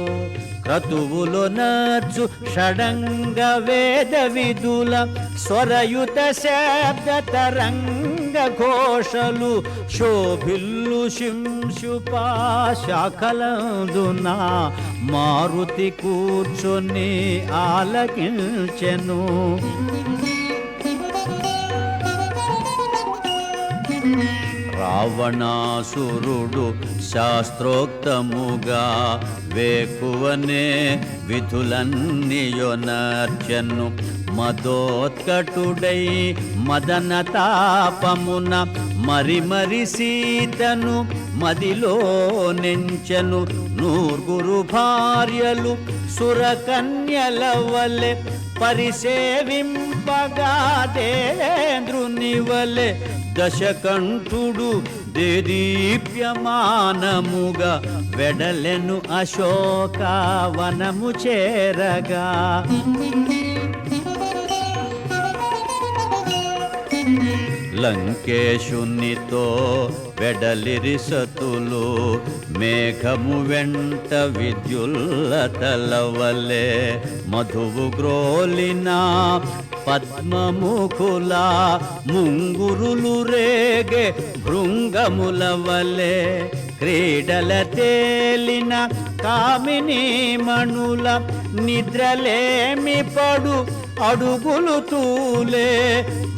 క్రతువులు నర్చు షడంగ వేద విధుల స్వరయుత శబ్ద తరంగ ఘోషలు శోభిల్లు శింశుపా శాఖలందున మారుతి కూర్చొని ఆలకించెను. రావణాసురుడు శాస్త్రోక్తముగా వేకువనే విధులన్నీయొనర్చెను. మదోత్కటుడై మదన తాపమున మరి సీతను మదిలో నెంచెను. నూర్గురు భార్యలు సురకన్యల వలె పరిసేవింపగా దేవేంద్రుని వలె దశకంఠుడు దేదీప్యమానముగా వెడలెను అశోకవనము చేరగా. లంకేశునితో వెడలిరి సతులు మేఘము వెంట విద్యుల్లతల వలె మధువు గ్రోలిన పద్మముఖుల ముంగురులు రేగే భృంగముల వలె క్రీడల తేలిన కామిని మణుల నిద్రలేమి పడు అడుగులు తూలే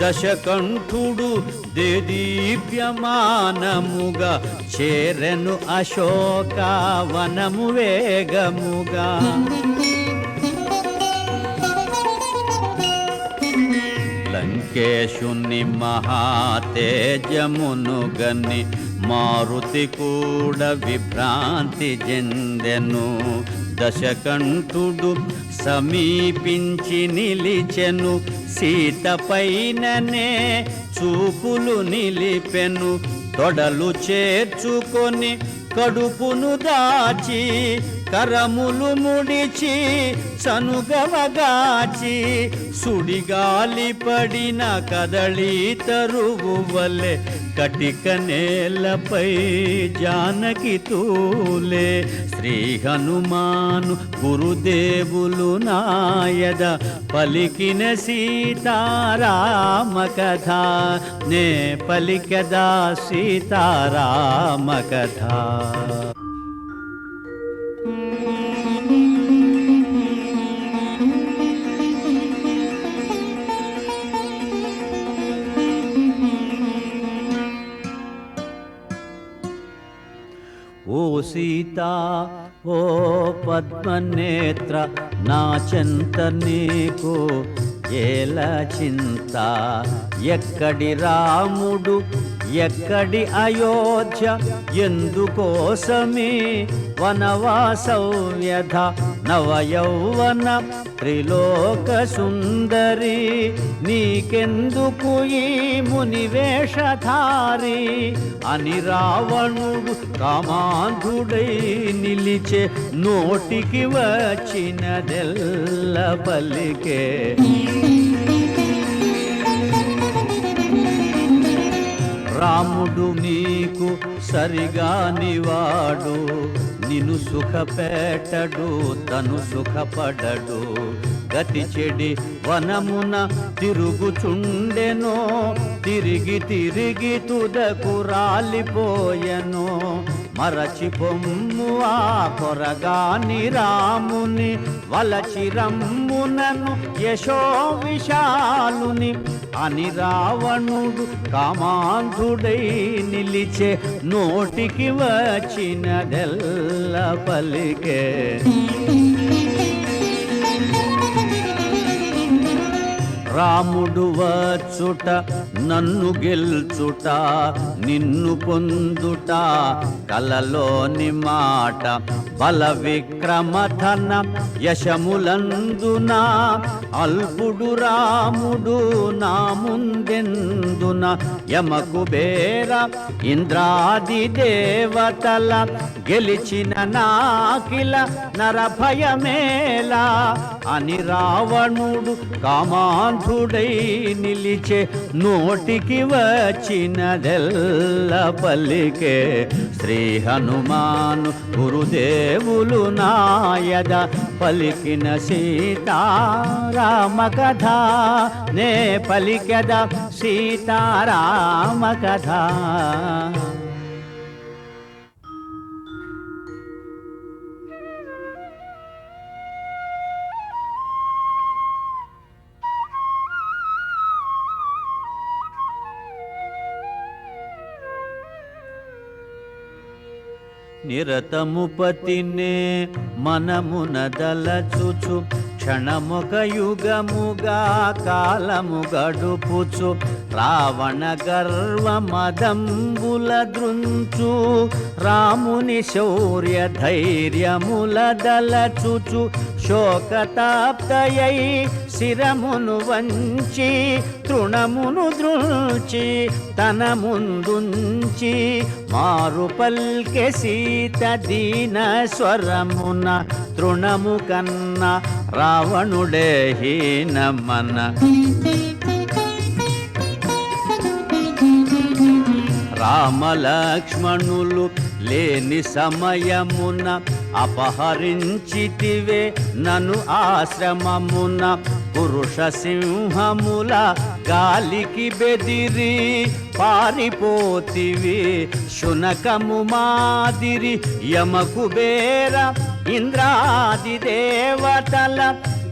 దశకంఠుడు దేదీప్యమానముగా చేరెను అశోకవనము వేగముగా. లంకేశుని మహాతేజమును గని మారుతి కూడా విభ్రాంతి చెందెను. దశకంఠుడు సమీపించి నిలిచెను. సీత పైననే చూపులు నిలిపెను. తొడలు చేర్చుకొని కడుపును దాచి కరములు ముడిచి సనుగవగాచి సుడిగాలి పడిన కదళీ తరువు వలె కటిక నేలపై జానకి తూలే. శ్రీ హనుమాను గురుదేవులు నాయద పలికిన సీతారామ కథ నే పలికదా సీతారామ కథ. ఓ సీతా ఓ పద్మనేత్ర నా చెంత నీకు ఏల చింత. ఎక్కడి రాముడు ఎక్కడి అయోధ్య ఎందుకోసమీ వనవాసవ్యధ. నవయౌవన త్రిలోక సుందరి నీకెందుకు ఈ మునివేషధారి అని రావణుడు కామాంధుడై నిలిచే నోటికి వచ్చినదెల్ల పలికే. రాముడు నీకు సరిగానివాడు నిన్ను సుఖపెట్టడు తను సుఖపడడు. గతి చెడి వనమున తిరుగుచుండెనో తిరిగి తిరిగి తుదకు రాలిపోయెనో. మరచి పొమ్ము ఆ కొరగాని రాముని వలచి రమ్మునను యశో విశాలుని అని రావణుడు కామాంధుడై నిలిచే నోటికి వచ్చినదెల్ల పలికే. రాముడు వచ్చుట నన్ను గెల్చుట నిన్ను పొందుట కలలోని మాట బల విక్రమధన యశములందున అల్పుడు రాముడు నా ముందెందున యమకుబేర ఇంద్రాది దేవతల గెలిచిన నాకిల నరభయమేలా అని రావణుడు కామాంధుడై నిలిచే నోటికి వచ్చినదెల్ల పల్లికే శ్రీ హనుమాను గురుదేవులు నాయద పలికిన సీతారామ కథ నే పలికద సీతారామ కథ. నిరతముపతినే మనమున దలచుచు క్షణముక యుగముగా కాలము గడుపుచు రావణ గర్వ మదంబుల దృంచు రాముని శౌర్య ధైర్యముల దలచుచు శోకతాప్తయై శిరమును వంచి తృణమును దృంచి తన ముందుంచి మారు పల్కె సీత దీన స్వరమున తృణము కన్న రావణుడే హీనమన. రామలక్ష్మణులు లేని సమయమున అపహరించితివే నను ఆశ్రమమున పురుష సింహముల గాలికి బెదిరి పారిపోతివి శునకము మాదిరి యమకుబేర ఇంద్రాది దేవతల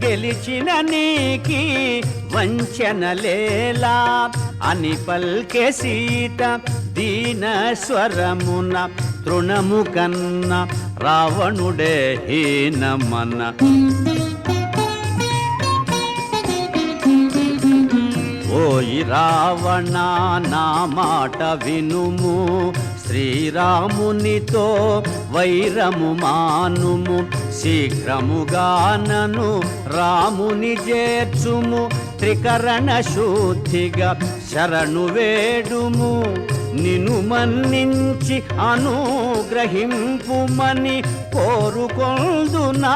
గెలిచిన నీకి వంచనలేలా అని పల్కె సీత దీన స్వరమున తృణము కన్న రావణుడే హీనమన. ఓయి రావణ నా మాట వినుము శ్రీరామునితో వైరము మానుము శీఘ్రముగానను రాముని చేర్చుము త్రికరణ శుద్ధిగా శరణు వేడుము నిన్ను మన్నించి అనుగ్రహింపుమని కోరుకొందునా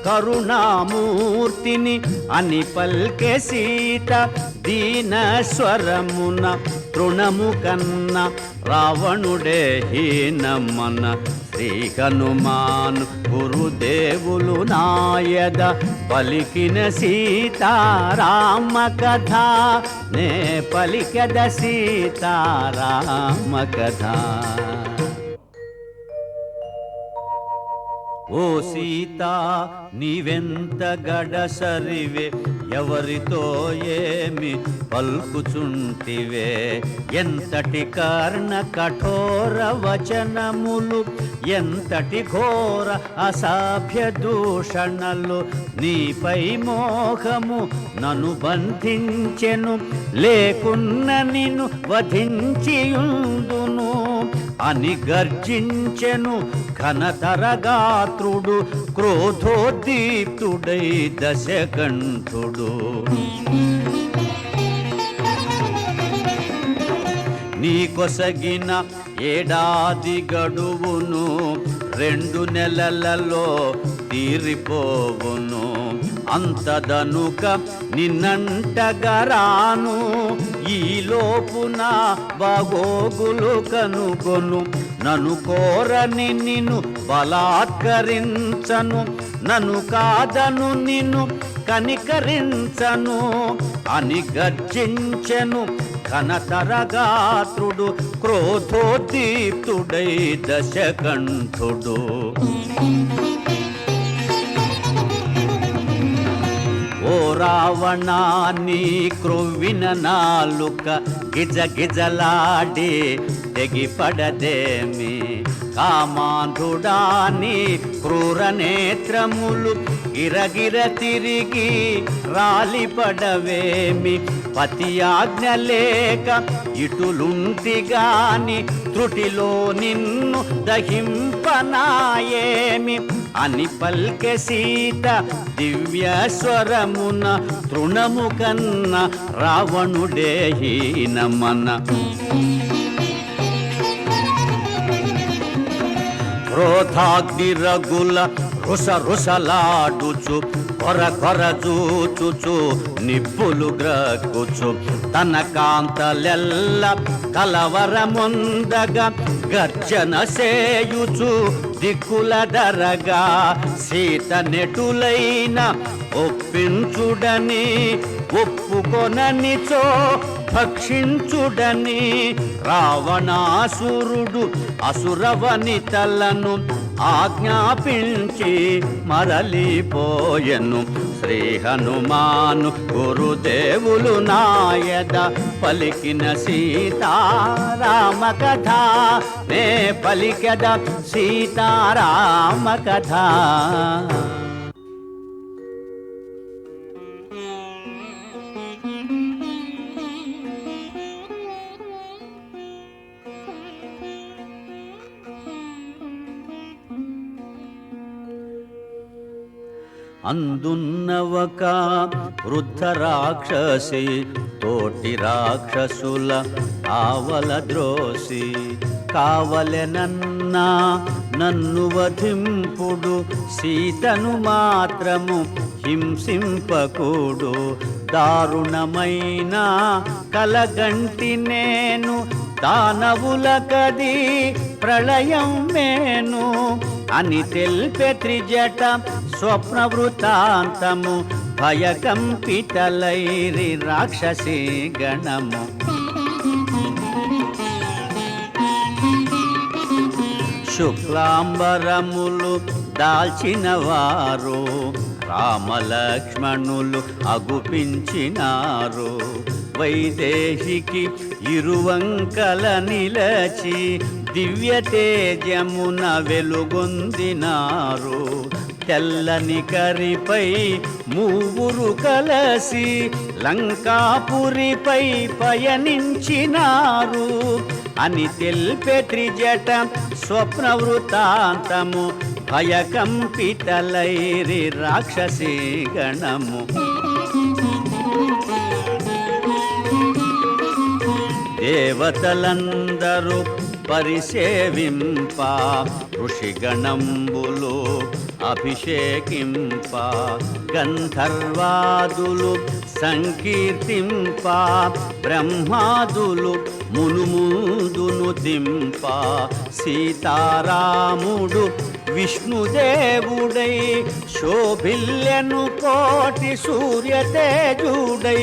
కరుణామూర్తిని అని పల్కె సీత దీన స్వరమున తృణము కన్న రావణుడే హీనమన. శ్రీ హనుమాను గురుదేవులు నాయద పలికిన సీతారామ కథ నే పలికద సీతారామ కథ. ఓ సీత నీవెంత గడసరివే ఎవరితో ఏమి పలుకుచుంటివే ఎంతటి కర్ణ కఠోర వచనములు ఎంతటి ఘోర అసభ్య దూషణలు నీపై మోహము నన్ను బంధించెను లేకున్న నిన్ను వధించియుందును అని గర్జించెను ఘనతరగాత్రుడు క్రోధోద్దీప్తుడై దశకంఠుడు. నీ కొసగిన ఏడాది గడువును 2 నెలలలో తీరిపోవును అంతదనుక నిన్నంటగరాను ఈ లోపున బాగోగులు కనుగొను నన్ను కోరని నిన్ను బలాత్కరించను నన్ను కాదను నిన్ను కనికరించను అని గర్జించెను ఘనతరగాత్రుడు క్రోధోద్దీప్తుడై దశకంఠుడు. ఓ రావణా నీ క్రొవ్విన నాలుక గిజ గిజలాడి తెగిపడదేమి కామాంధుడా నీ క్రూర నేత్రములు గిరగిర తిరిగి రాలిపడవేమి పతి ఆజ్ఞ లేక ఇటులుంటిగాని త్రుటిలో నిన్ను దహింపనాయేమి అని పల్కె సీత దివ్య స్వరమున తృణము కన్న రావణుడే హీనమన క్రోధాగ్నిరగుల రుసరుసలాడుచు కొర కొర చూచుచు నిప్పులు గ్రక్కుచు తన కాంతలెల్ల కలవరముందగా గర్జన సేయుచు దిక్కుల దరగా సీత నెటులైన ఒప్పించుడని ఒప్పుకొననిచో భక్షించుడని రావణాసురుడు అసురవనితలను ఆజ్ఞాపించి మరలిపోయెను శ్రీ హనుమాను గురుదేవులు నాయద పలికిన సీతారామ కథ నే పలికద సీతారామ కథ అందున్నవక వృద్ధ రాక్షసి తోటి రాక్షసుల ఆవల ద్రోసి కావలెనన్నా నన్ను వధింపుడు సీతను మాత్రము హింసింపకూడు దారుణమైన కలగంటి నేను దానవుల కది ప్రళయం మేను అని తెల్పె త్రిజట స్వప్న వృత్తాంతము భయకంపితలైరి రాక్షసి గణము శుక్లాంబరములు దాల్చిన వారు రామలక్ష్మణులు అగుపించినారు వైదేహికి ఇరువంకల నిలచి దివ్య తేజమున వెలుగొందినారు తెల్లని కరిపై మూవురు కలసి లంకాపురిపై పయనించినారు అని తెల్పె త్రిజట స్వప్న వృత్తాంతము భయకంపితలైరి రాక్షసి గణము దేవతలందరూ పరిసేవింప ఋషిగణంబులు అభిషేకింప గంధర్వాదులు సంకీర్తింప బ్రహ్మాదులు మునుముదును దింప సీతారాముడు విష్ణుదేవుడై శోభిల్యను కోటి సూర్యతేజుడై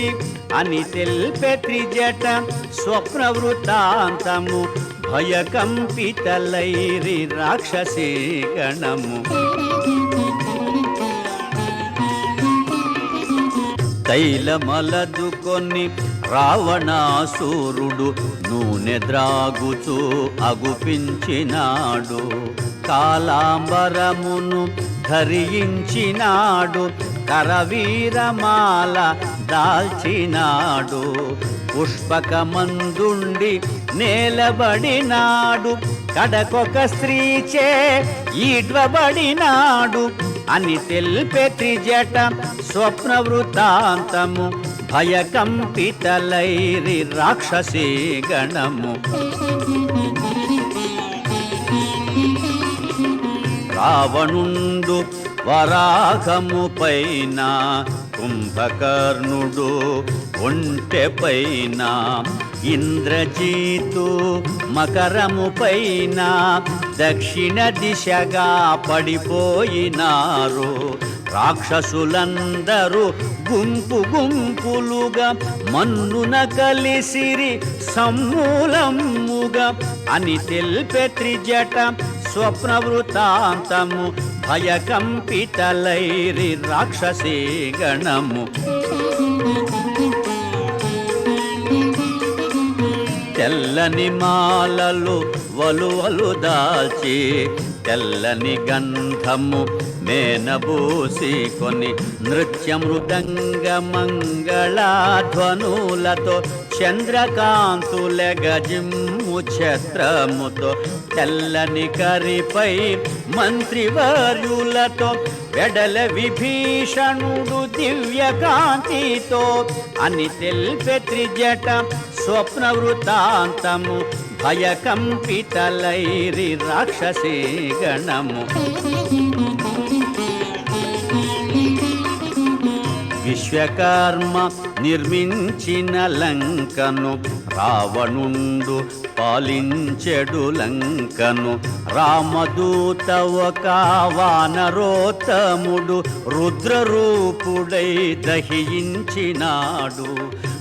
అని తెల్పె త్రిజట స్వప్న వృత్తాంతము భయకంపితలైరి రాక్షసి గణము తైలమలదుకొని రావణాసురుడు నూనె ద్రాగుచూ అగుపించినాడు కాలాంబరమును ధరించినాడు కరవీరమాల దాల్చినాడు పుష్పకమందుండి నేలబడినాడు కడకొక స్త్రీచే ఈడ్వబడినాడు అని తెల్పె త్రిజట స్వప్న వృత్తాంతము భయకంపితలైరి రాక్షసి గణము రావణుండు వరాహము పైన కుంభకర్ణుడు ఒంటె పైన ఇంద్రజీతు మకరము పైన దక్షిణ దిశగా పడిపోయినారు రాక్షసులందరూ గుంపు గుంపులుగా మన్నున కలిసిరి సమూలముగా అని తెల్పె త్రిజట స్వప్న వృత్తాంతము భయకంపితలైరి రాక్షసి గణము తెల్లని మాలలు వలువలు దాల్చి తెల్లని గంధము మేనబూసి కొని నృత్య మృదంగ మంగళధ్వనులతో చంద్రకాంతుల గజిమ్ము ఛత్రముతో తెల్లని కరిపై మంత్రివర్యులతో వెడల విభీషణుడు దివ్య కాంతితో అని తెల్పె త్రిజట స్వప్న వృత్తాంతము భయకంపితలైరి రాక్షసీ గణము విశ్వకర్మ నిర్మించిన లంకను రావణుండు పాలించెడు లంకను రామదూత ఒక వానరోత్తముడు రుద్రరూపుడై దహించినాడు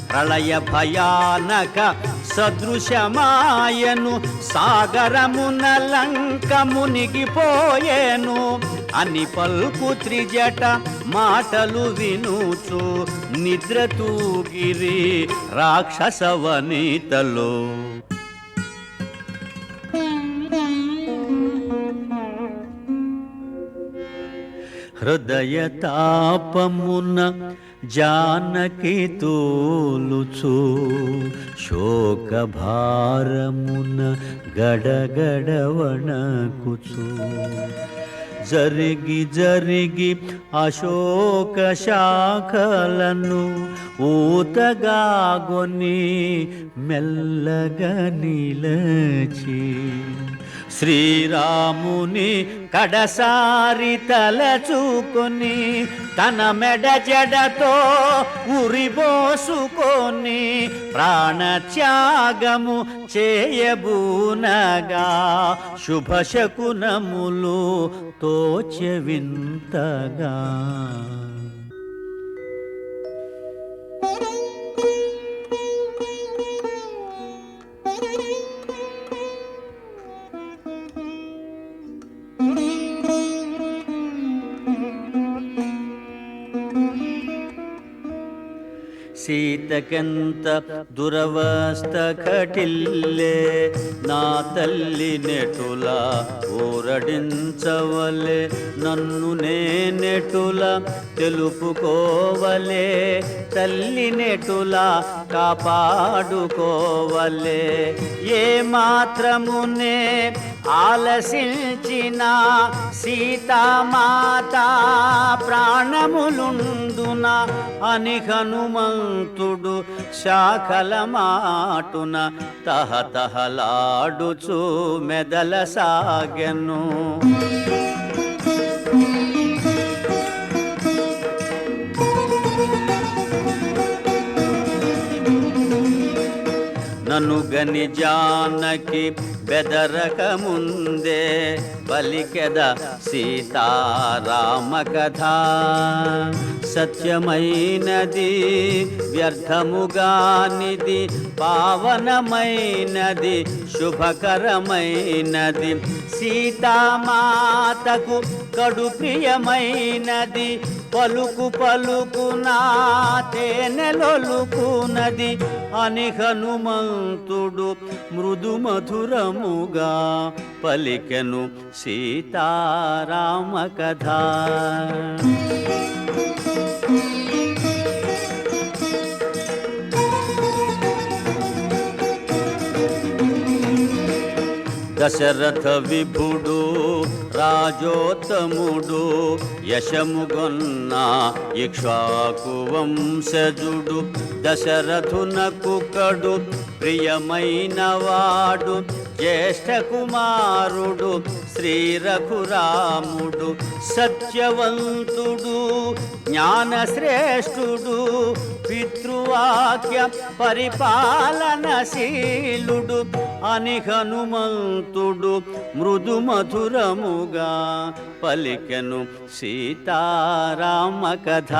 ప్రళయ భయానక సదృశమాయను సాగరమున లంక మునిగిపోయేను అని పల్కు త్రిజట మాటలు వినుచు నిద్ర తూగిరి రాక్షసవనితలో హృదయ తాపమున జానకి తోలుచు శోక భారమున గడగడ వణకుచు జరిగి జరిగి అశోక శాఖలను ఊతగాగొని మెల్లగా నిలచి శ్రీరాముని కడసారి తలచుకొని తన మెడ జడతో ఉరిబోసుకొని ప్రాణత్యాగము చేయబూనగా శుభశకునములు తోచె వింతగా సీతకెంత దురవస్థ కటిల్లే నా తల్లి నెటులా ఊరడించవలే నన్ను నేనెటులా తెలుపుకోవలే తల్లి నెటులా కాపాడుకోవలే ఏ మాత్రమునే ఆలసించిన సీతామాత ప్రాణములుండున అని హనుమంతుడు శాఖల మాటున తహతహలాడుచు మెదల సాగెను నన్ను గని జానకి బెదరక ముందే పలికెద సీతారామ కథ సత్యమైనది వ్యర్థముగానిది పావనమైనది శుభకరమైనది సీతామాతకు కడు ప్రియమైనది పలుకు పలుకునా తేనెలొలుకునది అని హనుమంతుడు మృదు మధురముగా పలికెను సీతారామ కథ దశరథ విభుడు రాజోత్తముడు యశముగొన్న ఇక్ష్వాకు వంశజుడు దశరథునకు కడు ప్రియమైన వాడు జ్యేష్ఠ కుమారుడు శ్రీ రఘురాముడు సత్యవంతుడు జ్ఞానశ్రేష్ఠుడు పితృవాక్య పరిపాలనశీలుడు అని హనుమంతుడు మృదు మధురముగా పలికెను సీతారామ కథ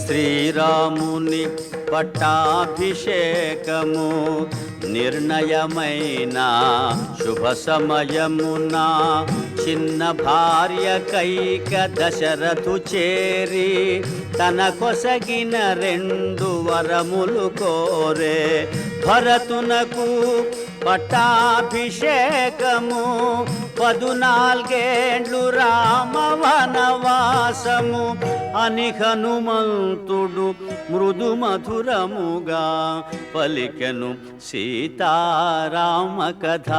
శ్రీరాముని పట్టాభిషేకము నిర్ణయమైన శుభ సమయమున చిన్న భార్య కైక దశరథు చేరి తన కొసగిన 2 వరములు కోరే భరతునకు పట్టాభిషేకము 14 రామ వనవాసము అని హనుమంతుడు మృదు మధురముగా పలికెను సీతారామ కథ.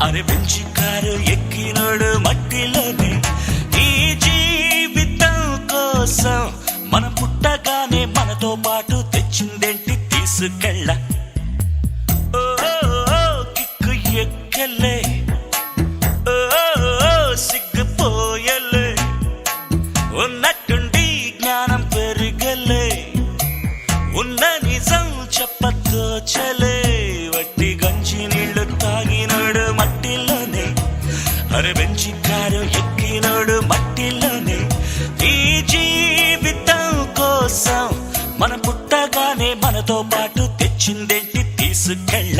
అరే బెంచి కారు ఎక్కినోడు మట్టిలోనే. ఈ జీవితం కోసం మనం పుట్టగానే మనతో పాటు తెచ్చిందేంటి తీసుకెళ్ళ. ఓ కిక్కు ఎక్కలే, ఓ సిగ్గుపోయలే, ఉన్నట్టుండి జ్ఞానం పెరిగలే, ఉన్న నిజం చెప్పతోచలే. వట్టి గంజి నీళ్లు తాగినోడు మట్టిలోనే, అరే బెంచి కారు ఎక్కినోడు మట్టిలోనే. ఈ జీవితం కోసం మన పుట్టగానే మనతో పాటు తెచ్చిందేంటి తీసుకెళ్ళ.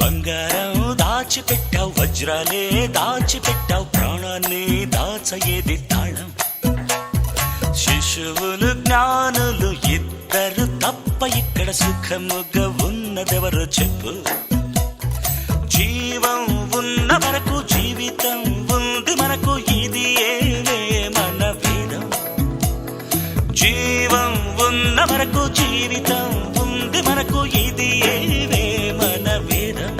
బంగారం దాచిపెట్టావు, వజ్రాలే దాచిపెట్టావు, ప్రాణాన్ని దాచయేది తాళం. శిశువులు జ్ఞానులు ఇద్దరు తప్ప ఇక్కడ సుఖముగా ఉన్నదెవరో చెప్పు. జీవం ఉన్న వరకు జీవితం ఉంది మనకు, ఇది ఏవే మన వేదం. జీవం ఉన్న వరకు జీవితం ఉంది మనకు, ఇది ఏవే మన వేదం.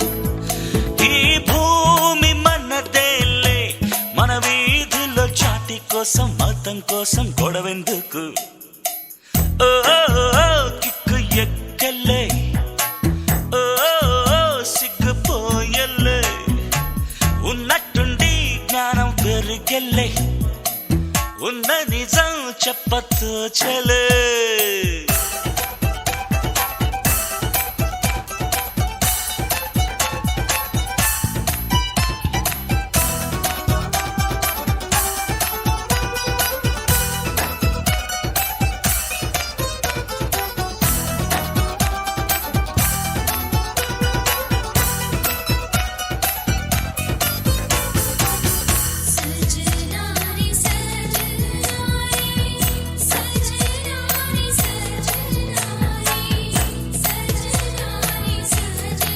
ఈ భూమి మనదేలే, మన వీధిలో చాటి కోసం మతం కోసం గొడవెందుకు. ఓ కిక్కు ఎక్కలే, ఓ సిగ్గుపోయలే, ఉన్నట్టుండి జ్ఞానం పెరిగలే, ఉన్న నిజం చెప్పతోచలే. సజనాని సజనాని సజనాని సజనాని సజనాని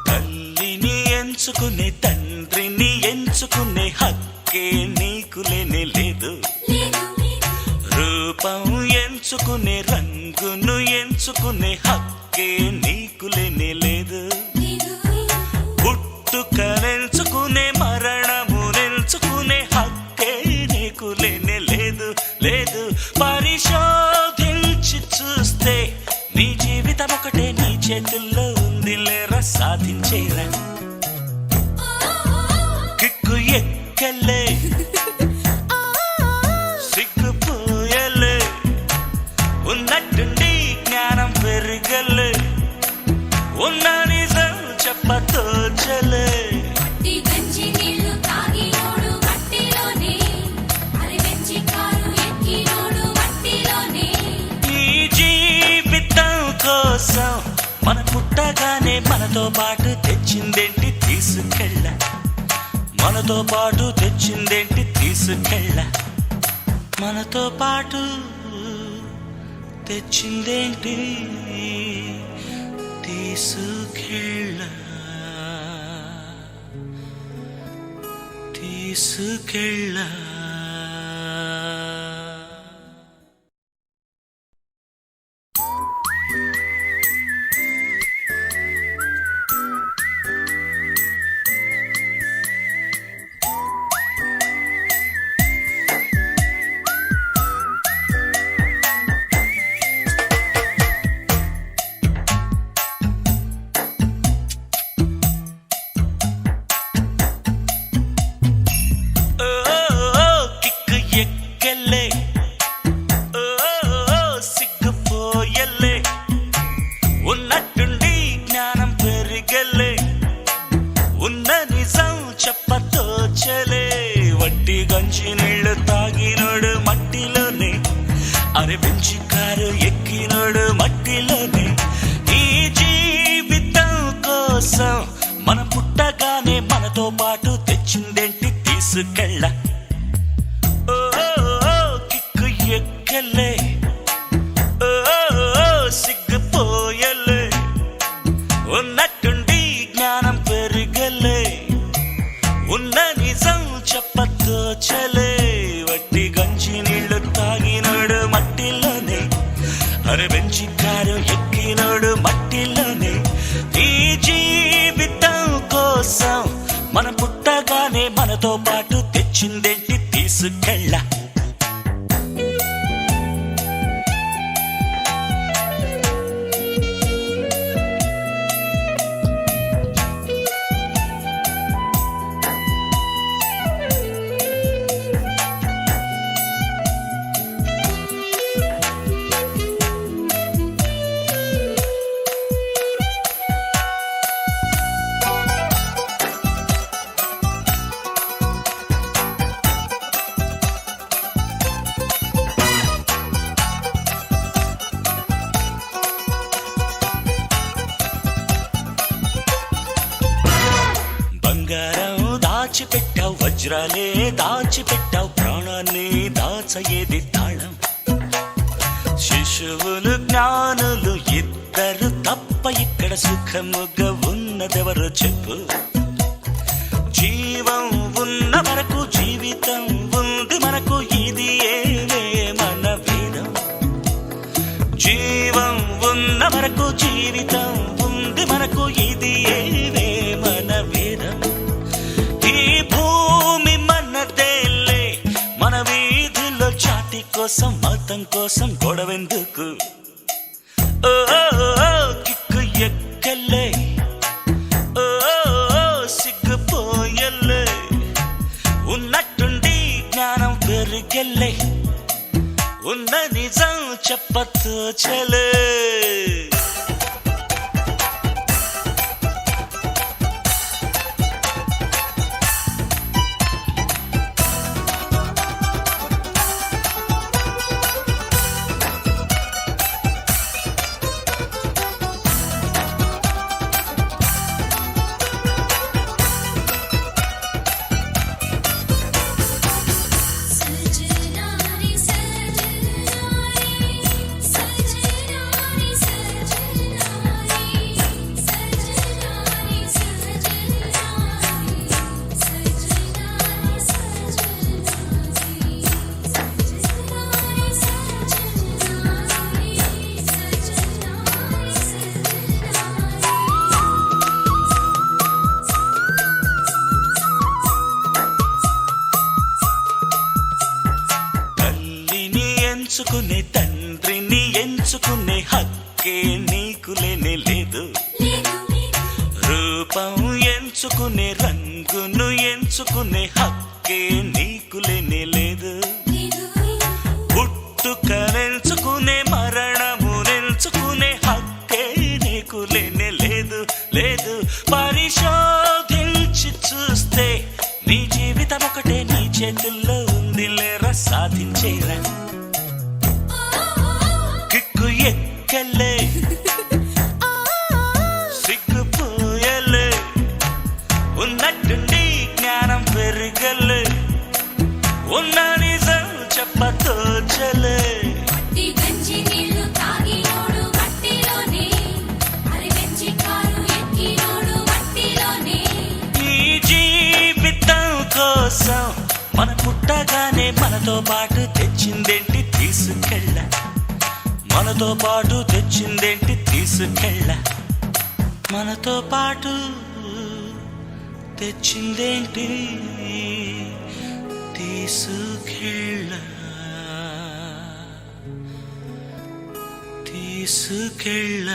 తల్లిని ఎంచుకునే తండ్రిని ఎంచుకునే హక్కే నీకు లేనే లేదు. రూపం ఎంచుకునే రంగును ఎంచుకునే హక్కే నీకు లేనే లేదు. పుట్టుకనెంచుకునే మరణమునెంచుకునే హక్కే నీకు లేనే లేదు. లేదు పరిశోధించి చూస్తే నీ జీవితం ఒకటే నీ చేతుల్లో ఉంది, లేరా సాధించేరా. ఉన్న నిజం చెప్పతోచలే. మట్టి గంజి నీళ్లు తాగినోడు మట్టిలోనే, అరే వెంచి కారు ఎక్కినోడు మట్టిలోనే. ఈ జీవితం కోసం మన పుట్టగానే మనతో పాటు తెచ్చిందేంటి తీసుకెళ్ళ, మనతో పాటు తెచ్చిందేంటి తీసుకెళ్ళ, మనతో పాటు తెచ్చిందేంటి తీసుకెళ్ళ, తీసుకెళ్ళ. అరే బెంచి కారు ఎక్కినోడు మట్టిలోనే. ఈ జీవితం కోసం మన పుట్టగానే మనతో పాటు తెచ్చిందేంటి తీసుకెళ్ళ. ఓ కిక్కు ఎక్కలే, ఓ సిగ్గుపోయలే, ఉన్నట్టుండి జ్ఞానం పెరిగలే, ఉన్న నిజం చెప్పతోచలే. వట్టి గంజి నీళ్లు తాగినోడు మట్టిలోనే, అరే బెంచి కారు ఎక్కినోడు మట్టిలోనే. ఈ జీవితం కోసం మన పుట్టగానే మనతో పాటు తెచ్చిందేంటి తీసుకెళ్ళ. దాచిపెట్టావు వజ్రాలే, దాచిపెట్టావు ప్రాణాన్ని దాచయేది తాళం. శిశువులు జ్ఞానులు ఇద్దరు తప్ప ఇక్కడ సుఖముగా ఉన్నదెవరో చెప్పు. జీవం ఉన్న వరకు జీవితం ఉంది మనకు, ఇది ఏవే మన వేదం. జీవం ఉన్న వరకు జీవితం ఉంది మనకు, ఇది ఏవే మన వేదం. ఈ భూమి మనదేలే, మన వీధిలో చాటి కోసం మతం కోసం గొడవెందుకు. ఓ కిక్కు ఎక్కలే, ఓ సిగ్గుపోయలే, ఉన్నట్టుండి జ్ఞానం పెరిగలే, ఉన్న నిజం చెప్పతోచలే. ఎంచుకునే తండ్రిని ఎంచుకునే హక్కే నీకు లేనే లేదు. రూపం ఎంచుకునే రంగును ఎంచుకునే హక్కే నీకు లేనే లేదు. పుట్టుకనెంచుకునే మరణమునెంచుకునే హక్కే నీకు లేనే లేదు. చేతుల్లో ఉంది లేరా సాధించేరా కిక్కు ఎక్కలే సిగ్గుపోయలే ఉన్నట్టుండి జ్ఞానం పెరగలే ఉన్న నిజం చెప్పతోచలే ఈ జీవితం కోసం మన పుట్టగానే మనతో పాటు తెచ్చిందేంటి తీసుకెళ్ళ మనతో పాటు తెచ్చిందేంటి తీసుకెళ్ళ మనతో పాటు తెచ్చిందేంటి తీసుకెళ్ళ తీసుకెళ్ళ